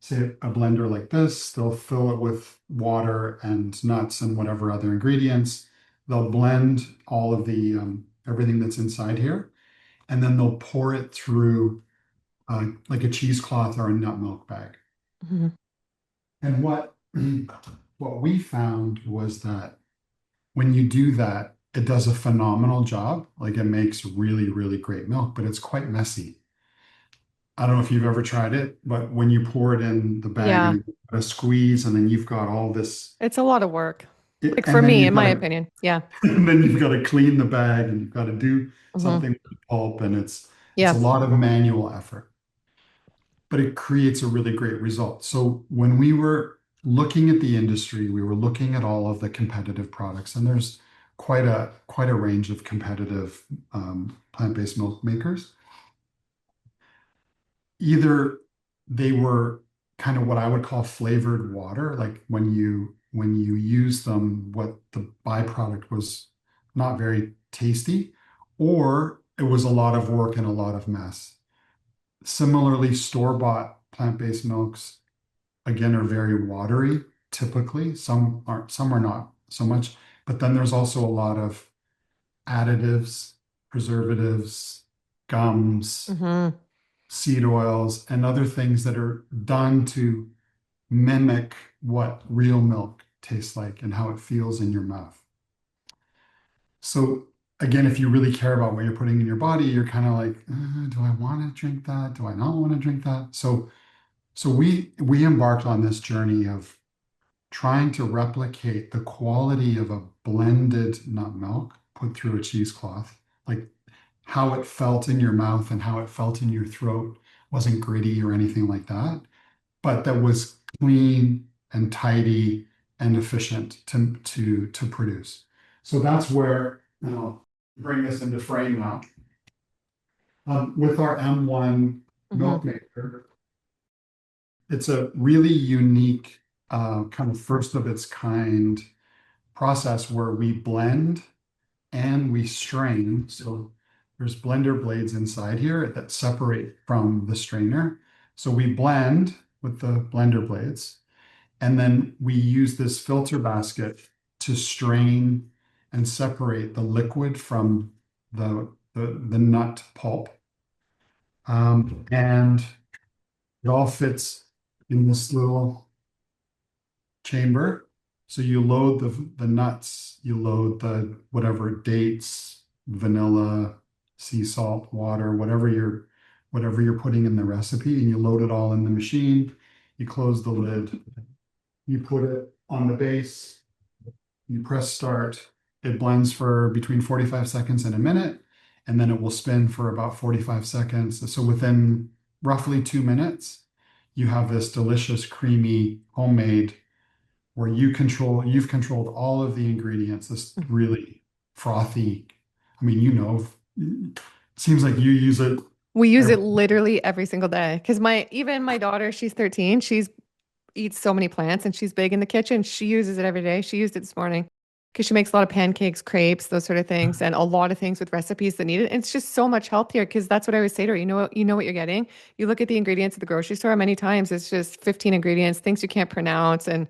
say, a blender like this, they'll fill it with water and nuts and whatever other ingredients. They'll blend all of the everything that's inside here, and then they'll pour it through like a cheesecloth or a nut milk bag. Hmm. And what we found was that when you do that, it does a phenomenal job. Like it makes really, really great milk, but it's quite messy. I don't know if you've ever tried it, but when you pour it in the bag Yeah, and you got to squeeze, and then you've got all this, it's a lot of work. Like for and then me, you've in got my to, opinion. Yeah. and then you've got to clean the bag, and you've got to do Hmm. something with the pulp, and it's a Yep. lot of manual effort. but it creates a really great result. So when we were looking at the industry, we were looking at all of the competitive products, and there's quite a range of competitive plant-based milk makers. Either they were kind of what I would call flavored water, like when you use them, what the byproduct was not very tasty, or it was a lot of work and a lot of mess. Similarly, store-bought plant-based milks, again, are very watery, typically. Some aren't, some are not so much. But then there's also a lot of additives, preservatives, gums, Hmm. seed oils, and other things that are done to mimic what real milk tastes like and how it feels in your mouth. So again, if you really care about what you're putting in your body, you're kind of like, do I want to drink that? Do I not want to drink that? So we embarked on this journey of trying to replicate the quality of a blended nut milk put through a cheesecloth, like how it felt in your mouth and how it felt in your throat wasn't gritty or anything like that, but that was clean and tidy and efficient to produce. So that's where, I'll bring this into frame now. With our M1 Hmm. milk maker, it's a really unique kind of first of its kind process where we blend and we strain. So there's blender blades inside here that separate from the strainer. So we blend with the blender blades, and then we use this filter basket to strain and separate the liquid from the nut pulp. And it all fits in this little chamber. So you load the nuts, you load the whatever dates, vanilla, sea salt, water, whatever you're putting in the recipe, and you load it all in the machine. You close the lid, you put it on the base, you press start. It blends for between 45 seconds and a minute, and then it will spin for about 45 seconds. So within roughly 2 minutes, you have this delicious, creamy, homemade where you've controlled all of the ingredients, this really frothy. I mean, it seems like you use it We use every. it literally every single day because my daughter, she's 13, she's eats so many plants and she's big in the kitchen. She uses it every day. She used it this morning because she makes a lot of pancakes, crepes, those sort of things, and a lot of things with recipes that need it. And it's just so much healthier because that's what I always say to her. You know what you're getting. You look at the ingredients at the grocery store, many times it's just 15 ingredients, things you can't pronounce, and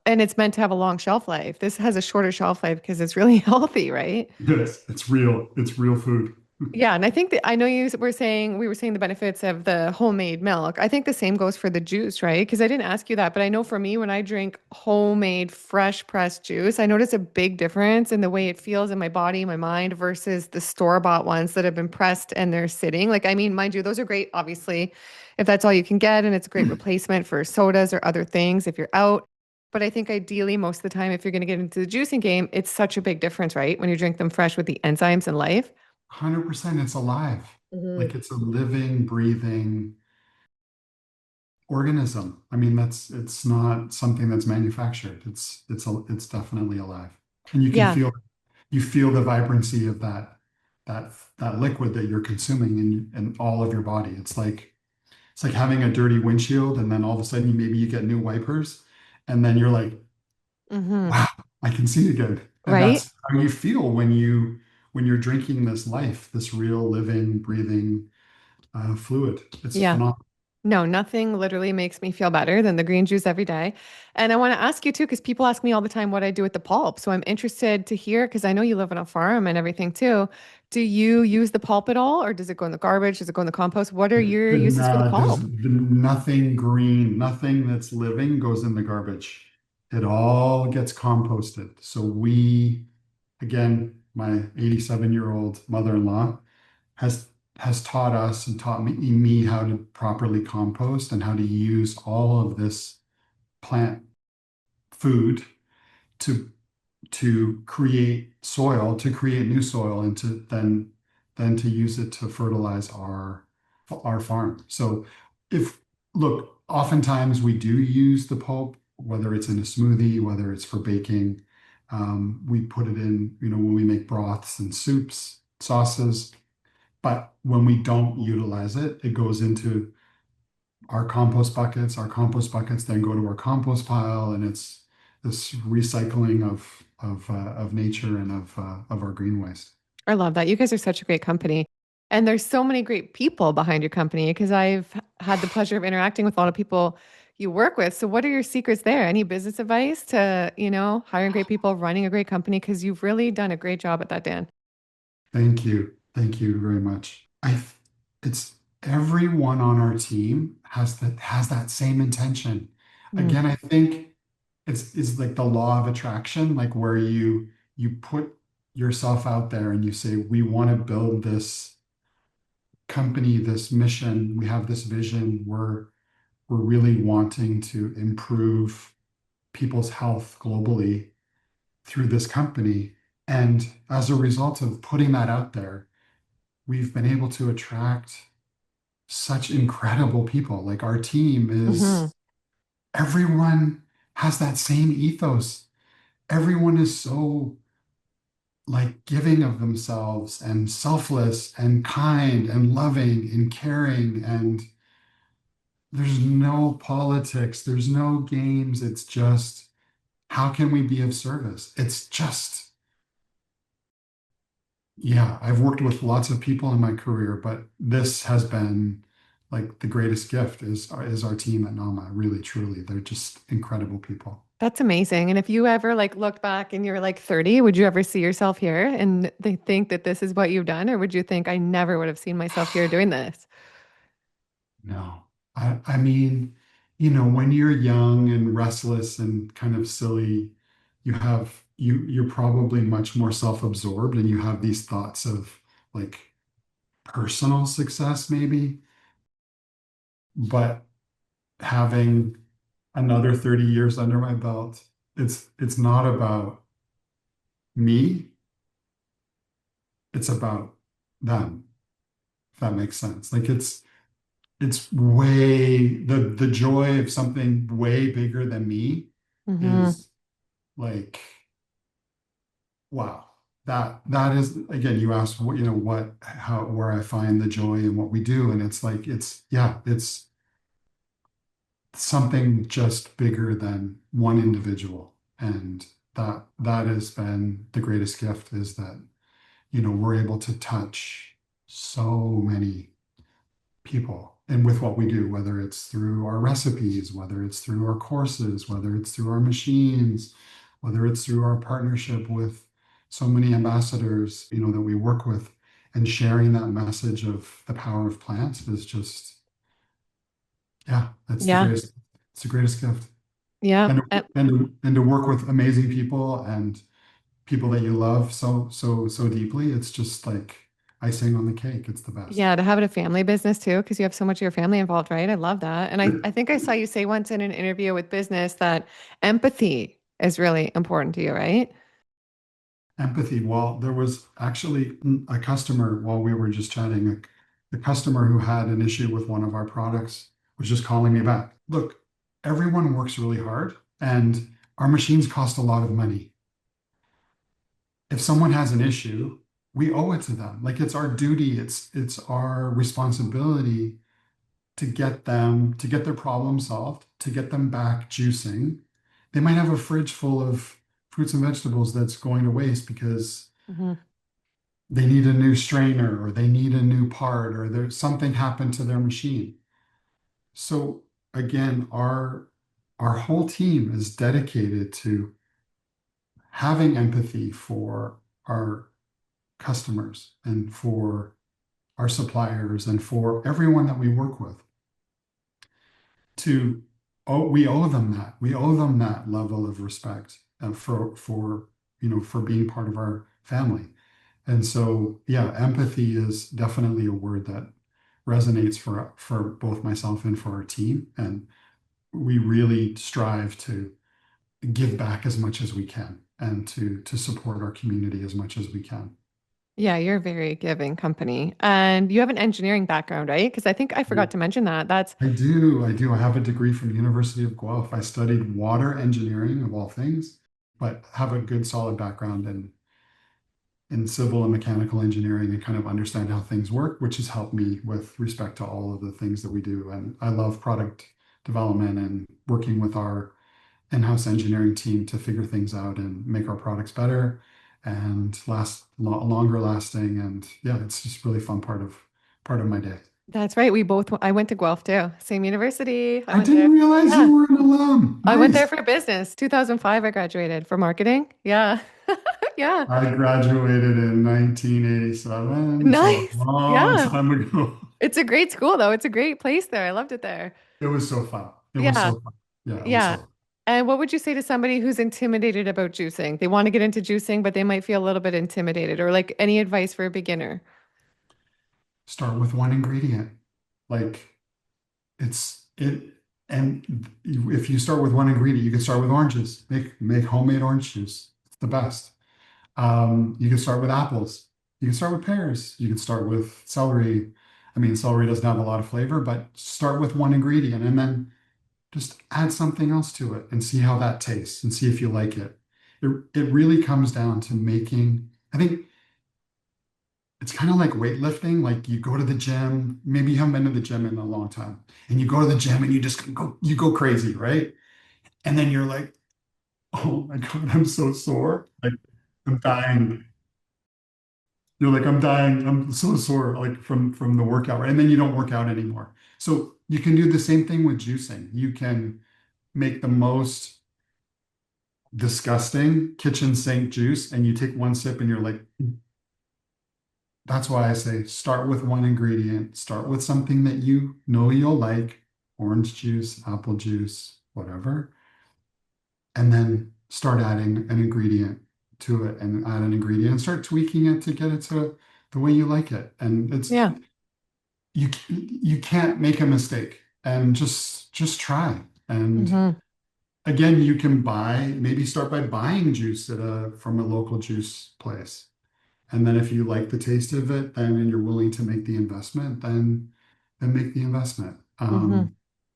it's meant to have a long shelf life. This has a shorter shelf life because it's really healthy, right? Yes, it's real food. Yeah, and I think that I know we were saying the benefits of the homemade milk. I think the same goes for the juice, right? Because I didn't ask you that, but I know for me when I drink homemade fresh pressed juice, I notice a big difference in the way it feels in my body, my mind versus the store-bought ones that have been pressed and they're sitting. Like I mean, mind you, those are great obviously if that's all you can get and it's a great replacement for sodas or other things if you're out. But I think ideally most of the time if you're going to get into the juicing game, it's such a big difference, right? When you drink them fresh with the enzymes in life. 100%, it's alive. Hmm. Like it's a living, breathing organism. I mean, it's not something that's manufactured. It's definitely alive. And Yeah. you feel the vibrancy of that liquid that you're consuming in all of your body. It's like having a dirty windshield, and then all of a sudden maybe you get new wipers, and then you're like, Hmm. wow, I can see again. And Right? that's how you feel when you're drinking this life, this real living, breathing fluid. It's Yeah. phenomenal. No, nothing literally makes me feel better than the green juice every day. And I want to ask you too, because people ask me all the time what I do with the pulp. So I'm interested to hear, because I know you live on a farm and everything too. Do you use the pulp at all, or does it go in the garbage? Does it go in the compost? What are your uses for the There's pulp? nothing green, nothing that's living goes in the garbage. It all gets composted. So again, my 87-year-old mother-in-law has has taught us and taught me how to properly compost and how to use all of this plant food to create soil, to create new soil, and to then to use it to fertilize our farm. So if look, oftentimes we do use the pulp, whether it's in a smoothie, whether it's for baking. We put it in, when we make broths and soups, sauces. But when we don't utilize it, it goes into our compost buckets. Our compost buckets then go to our compost pile, and it's this recycling of nature and of our green waste. I love that. You guys are such a great company. And there's so many great people behind your company because I've had the pleasure of interacting with a lot of people you work with. So what are your secrets there? Any business advice to, hiring great people, running a great company? Because you've really done a great job at that, Dan. Thank you. Thank you very much. It's everyone on our team has that same intention. Mm, Again, I think it's like the law of attraction, like where you put yourself out there and you say, we want to build this company, this mission, we have this vision, we're really wanting to improve people's health globally through this company. And as a result of putting that out there, we've been able to attract such incredible people. Like our team hmm is, everyone has that same ethos. Everyone is so like giving of themselves and selfless and kind and loving and caring. And there's no politics, there's no games. It's just, how can we be of service? It's just, yeah, I've worked with lots of people in my career, but this has been like the greatest gift is our team at Nama. Really, truly, they're just incredible people. That's amazing. And if you ever like looked back and you're like 30, would you ever see yourself here and they think that this is what you've done? Or would you think I never would have seen myself here doing this? No, I mean, when you're young and restless and kind of silly, you're probably much more self-absorbed and you have these thoughts of like personal success maybe, but having another 30 years under my belt, it's not about me, it's about them, if that makes sense. Like it's way the joy of something way bigger than me Hmm is like, wow. That is, again, you asked what, what, how, where I find the joy in what we do, and it's like it's something just bigger than one individual. And that has been the greatest gift, is that, we're able to touch so many people. And with what we do, whether it's through our recipes, whether it's through our courses, whether it's through our machines, whether it's through our partnership with so many ambassadors, that we work with, and sharing that message of the power of plants is just, yeah, Yeah. it's the greatest gift. Yeah. And to work with amazing people and people that you love so deeply, it's just like icing on the cake. It's the best. Yeah. To have it a family business too, because you have so much of your family involved, right? I love that. And I think I saw you say once in an interview with business that empathy is really important to you, right? Empathy. Well, there was actually a customer while we were just chatting, the customer who had an issue with one of our products was just calling me back. Look, everyone works really hard and our machines cost a lot of money. If someone has an issue, we owe it to them. Like it's our duty, it's our responsibility to get their problem solved, to get them back juicing. They might have a fridge full of fruits and vegetables that's going to waste because Hmm they need a new strainer or they need a new part or there's something happened to their machine. So again, our whole team is dedicated to having empathy for our customers and for our suppliers and for everyone that we work with. To we owe them that. We owe them that level of respect for being part of our family. And so, yeah, empathy is definitely a word that resonates for both myself and for our team. And we really strive to give back as much as we can and to support our community as much as we can. Yeah, you're a very giving company. And you have an engineering background, right? Because I think I forgot to mention that. That's I do. I do. I have a degree from the University of Guelph. I studied water engineering of all things, but have a good solid background in civil and mechanical engineering and kind of understand how things work, which has helped me with respect to all of the things that we do. And I love product development and working with our in-house engineering team to figure things out and make our products better and longer lasting. And yeah, it's just really fun part of my day. that's right. I went to Guelph too. Same university. I I went there. didn't realize Yeah. you were an alum. I went there Nice. for business. 2005 I graduated for marketing. Yeah. Yeah. I graduated in 1987, so a Nice. long Yeah. time ago. It's a great school though. It's a great place there. I loved it there. It was so fun. It was Yeah. so fun. Yeah, it was so Yeah. fun. And what would you say to somebody who's intimidated about juicing? They want to get into juicing, but they might feel a little bit intimidated, or like any advice for a beginner? Start with one ingredient. Like it's it and if you start with one ingredient, you can start with oranges. Make homemade orange juice. It's the best. You can start with apples. You can start with pears. You can start with celery. I mean, celery doesn't have a lot of flavor, but start with one ingredient and then just add something else to it and see how that tastes and see if you like it. It really comes down to making, I think it's kind of like weightlifting. Like you go to the gym, maybe you haven't been to the gym in a long time, and you go to the gym and you go crazy, right? And then you're like, oh my God, I'm so sore. Like I'm dying. You're like, I'm dying. I'm so sore, like from the workout, right? And then you don't work out anymore. So you can do the same thing with juicing. You can make the most disgusting kitchen sink juice and you take one sip and you're like, that's why I say start with one ingredient, start with something that you know you'll like, orange juice, apple juice, whatever, and then start adding an ingredient to it and add an ingredient and start tweaking it to get it to the way you like it. And Yeah. you can't make a mistake and just try. And Hmm. again, you can maybe start by buying juice from a local juice place. And then if you like the taste of it, then and you're willing to make the investment, then make the investment. Hmm.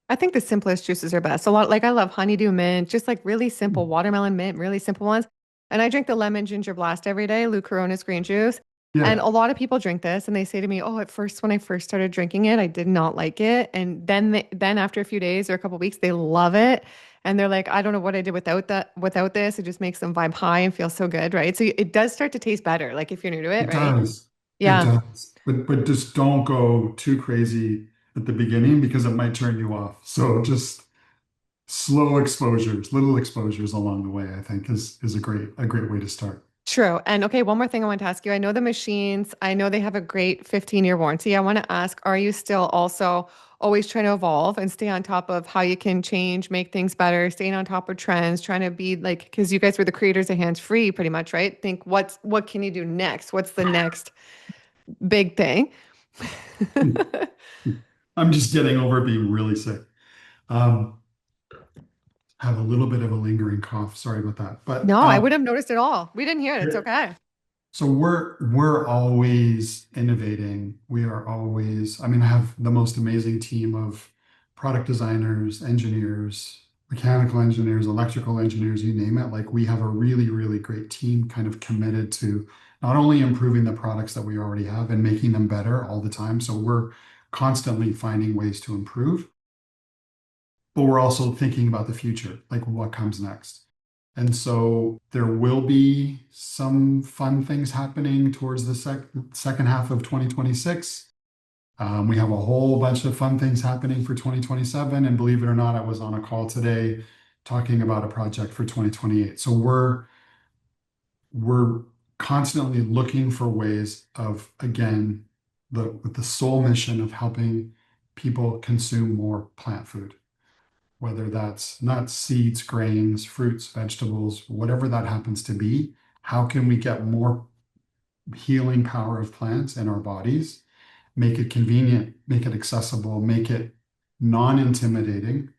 I think the simplest juices are best. A lot, like I love honeydew mint, just like really simple watermelon mint, really simple ones. And I drink the lemon ginger blast every day, Lou Corona's green juice. And Yeah, a lot of people drink this and they say to me, "Oh, at first when I first started drinking it, I did not like it." And then after a few days or a couple weeks, they love it. And they're like, "I don't know what I did without this. It just makes them vibe high and feel so good, right?" So it does start to taste better, like if you're new to it, it right? does. It Yeah. does. But just don't go too crazy at the beginning because it might turn you off. So just slow exposures, little exposures along the way, I think is a great way to start. True. And okay, one more thing I want to ask you. I know the machines, I know they have a great 15-year warranty. I want to ask, are you still also always trying to evolve and stay on top of how you can change, make things better, staying on top of trends, trying to be like, because you guys were the creators of hands-free pretty much, right? Think what can you do next? What's the next big thing? I'm just getting over being really sick. Um, have a little bit of a lingering cough. Sorry about that. But No, I would have noticed it all. We didn't hear it. It's okay. so we're always innovating. We are always, I mean, I have the most amazing team of product designers, engineers, mechanical engineers, electrical engineers, you name it. Like we have a really, really great team kind of committed to not only improving the products that we already have and making them better all the time. So we're constantly finding ways to improve, but we're also thinking about the future, like what comes next. And so there will be some fun things happening towards the second half of 2026. We have a whole bunch of fun things happening for 2027. And believe it or not, I was on a call today talking about a project for 2028. So we're constantly looking for ways of, again, with the sole mission of helping people consume more plant food, whether that's nuts, seeds, grains, fruits, vegetables, whatever that happens to be. How can we get more healing power of plants in our bodies, make it convenient, make it accessible, make it non-intimidating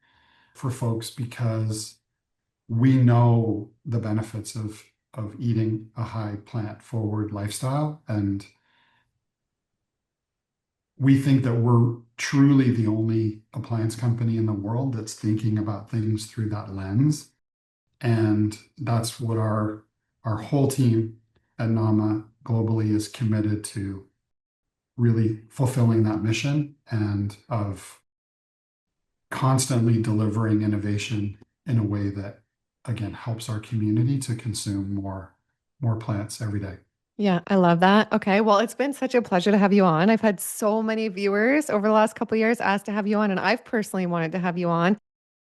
for folks because we know the benefits of of eating a high plant forward lifestyle. And we think that we're truly the only appliance company in the world that's thinking about things through that lens. And that's what our whole team at Nama globally is committed to, really fulfilling that mission and of constantly delivering innovation in a way that, again, helps our community to consume more plants every day. Yeah, I love that. Okay, well, it's been such a pleasure to have you on. I've had so many viewers over the last couple of years ask to have you on, and I've personally wanted to have you on.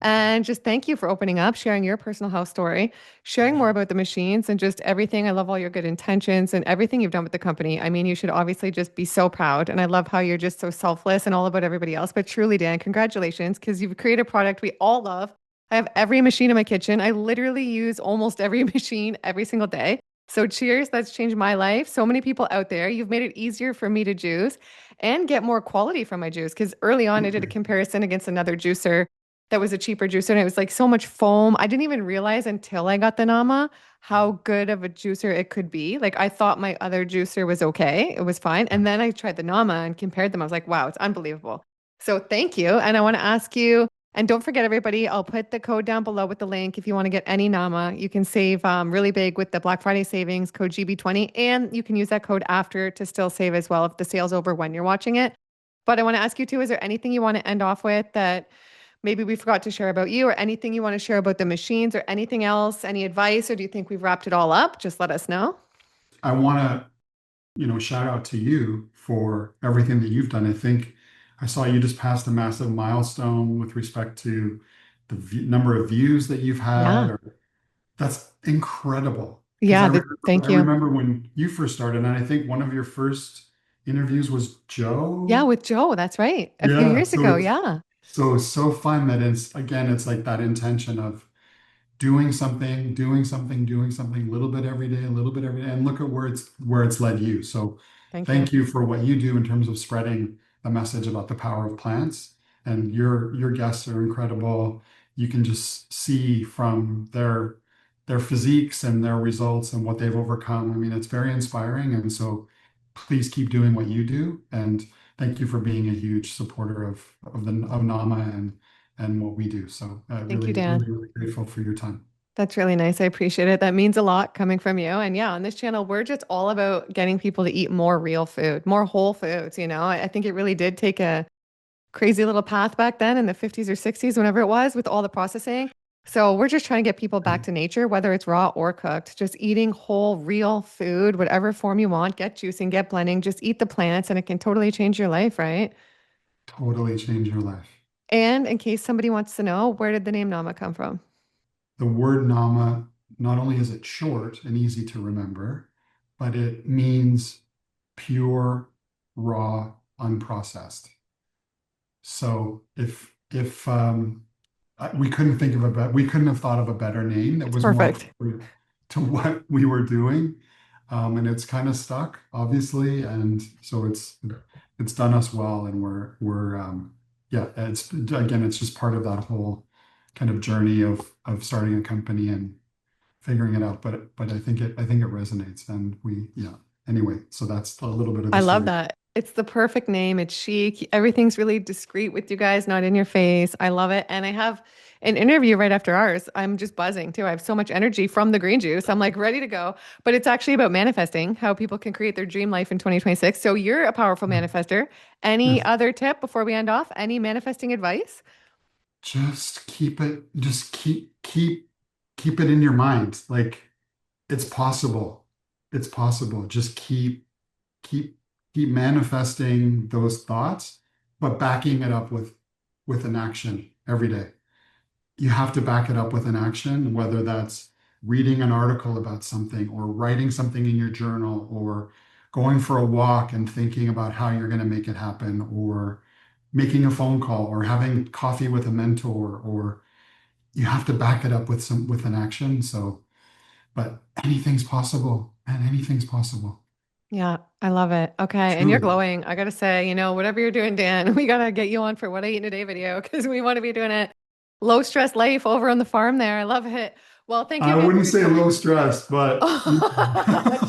And just thank you for opening up, sharing your personal health story, sharing more about the machines and just everything. I love all your good intentions and everything you've done with the company. I mean, you should obviously just be so proud. And I love how you're just so selfless and all about everybody else. But truly, Dan, congratulations because you've created a product we all love. I have every machine in my kitchen. I literally use almost every machine every single day. So cheers, that's changed my life. So many people out there. You've made it easier for me to juice and get more quality from my juice. Because early on, I did a comparison against another juicer that was a cheaper juicer and it was like so much foam. I didn't even realize until I got the Nama how good of a juicer it could be. Like I thought my other juicer was okay. It was fine. And then I tried the Nama and compared them. I was like, wow, it's unbelievable. So thank you. And I want to ask you, and don't forget everybody, I'll put the code down below with the link. If you want to get any Nama, you can save really big with the Black Friday savings code GB20. And you can use that code after to still save as well if the sale's over when you're watching it. But I want to ask you too, is there anything you want to end off with that maybe we forgot to share about you or anything you want to share about the machines or anything else, any advice, or do you think we've wrapped it all up? Just let us know. I want to, shout out to you for everything that you've done. I think I saw you just passed a massive milestone with respect to the number of views that you've had. Yeah. Or that's incredible. Because Yeah. Thank I you. remember when you first started, and I think one of your first interviews was Yeah. Joe. With Joe. That's right. A few Yeah. years ago. Yeah. It's so fun that it's, again, it's like that intention of doing something, a little bit every day, a little bit every day, and look at where it's led you. So Thank you. thank you for what you do in terms of spreading a message about the power of plants. And your guests are incredible. You can just see from their physiques and their results and what they've overcome. I mean, it's very inspiring. And so please keep doing what you do. And thank you for being a huge supporter of NAMA and what we do. So Thank you, really, Dan. really, really grateful for your time. That's really nice. I appreciate it. That means a lot coming from you. And yeah, on this channel, we're just all about getting people to eat more real food, more whole foods. I think it really did take a crazy little path back then in the 50s or 60s, whenever it was, with all the processing. So we're just trying to get people back to nature, whether it's raw or cooked, just eating whole, real food, whatever form you want, get juicing, get blending, just eat the plants, and it can totally change your life, right? Totally change your life. And in case somebody wants to know, where did the name Nama come from? The word nama, not only is it short and easy to remember, but it means pure, raw, unprocessed. So if we couldn't have thought of a better name that It's was more perfect. appropriate to what we were doing. And it's kind of stuck, obviously, and so it's done us well, and we're yeah, it's just part of that whole kind of journey of starting a company and figuring it out. But I think it resonates, and we yeah. Anyway, so that's a little bit of I the love story. that. It's the perfect name. It's chic. Everything's really discreet with you guys, not in your face. I love it. And I have an interview right after ours. I'm just buzzing too. I have so much energy from the green juice. I'm like ready to go. But it's actually about manifesting, how people can create their dream life in 2026. So you're a powerful manifester. Any Yes. other tip before we end off? Any manifesting advice? Just keep it in your mind. Like it's possible. It's possible. Just keep keep manifesting those thoughts, but backing it up with an action every day. You have to back it up with an action, whether that's reading an article about something or writing something in your journal or going for a walk and thinking about how you're going to make it happen or making a phone call or having coffee with a mentor, or you have to back it up with an action. So, but anything's possible, and anything's possible. Yeah, I love it. Okay. And you're Truly. glowing. I gotta say, whatever you're doing, Dan, we gotta get you on for What I Eat in a Day video because we want to be doing a low stress life over on the farm there. I love it. Well, thank you I again for wouldn't your say time. low stress, but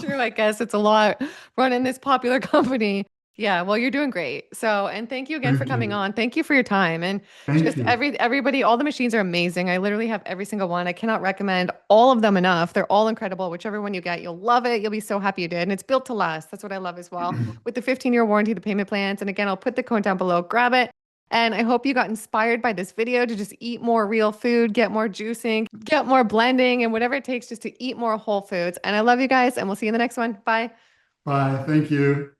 True, I guess it's a lot running this popular company. Yeah, well, you're doing great. So, and thank you again for thank coming you. on. Thank you for your time and Thank just you. everybody, all the machines are amazing. I literally have every single one. I cannot recommend all of them enough. They're all incredible. Whichever one you get, you'll love it. You'll be so happy you did. And it's built to last. That's what I love as well. With the 15-year warranty, the payment plans. And again, I'll put the code down below. Grab it. And I hope you got inspired by this video to just eat more real food, get more juicing, get more blending, and whatever it takes just to eat more whole foods. And I love you guys, and we'll see you in the next one. Bye. Bye. Thank you.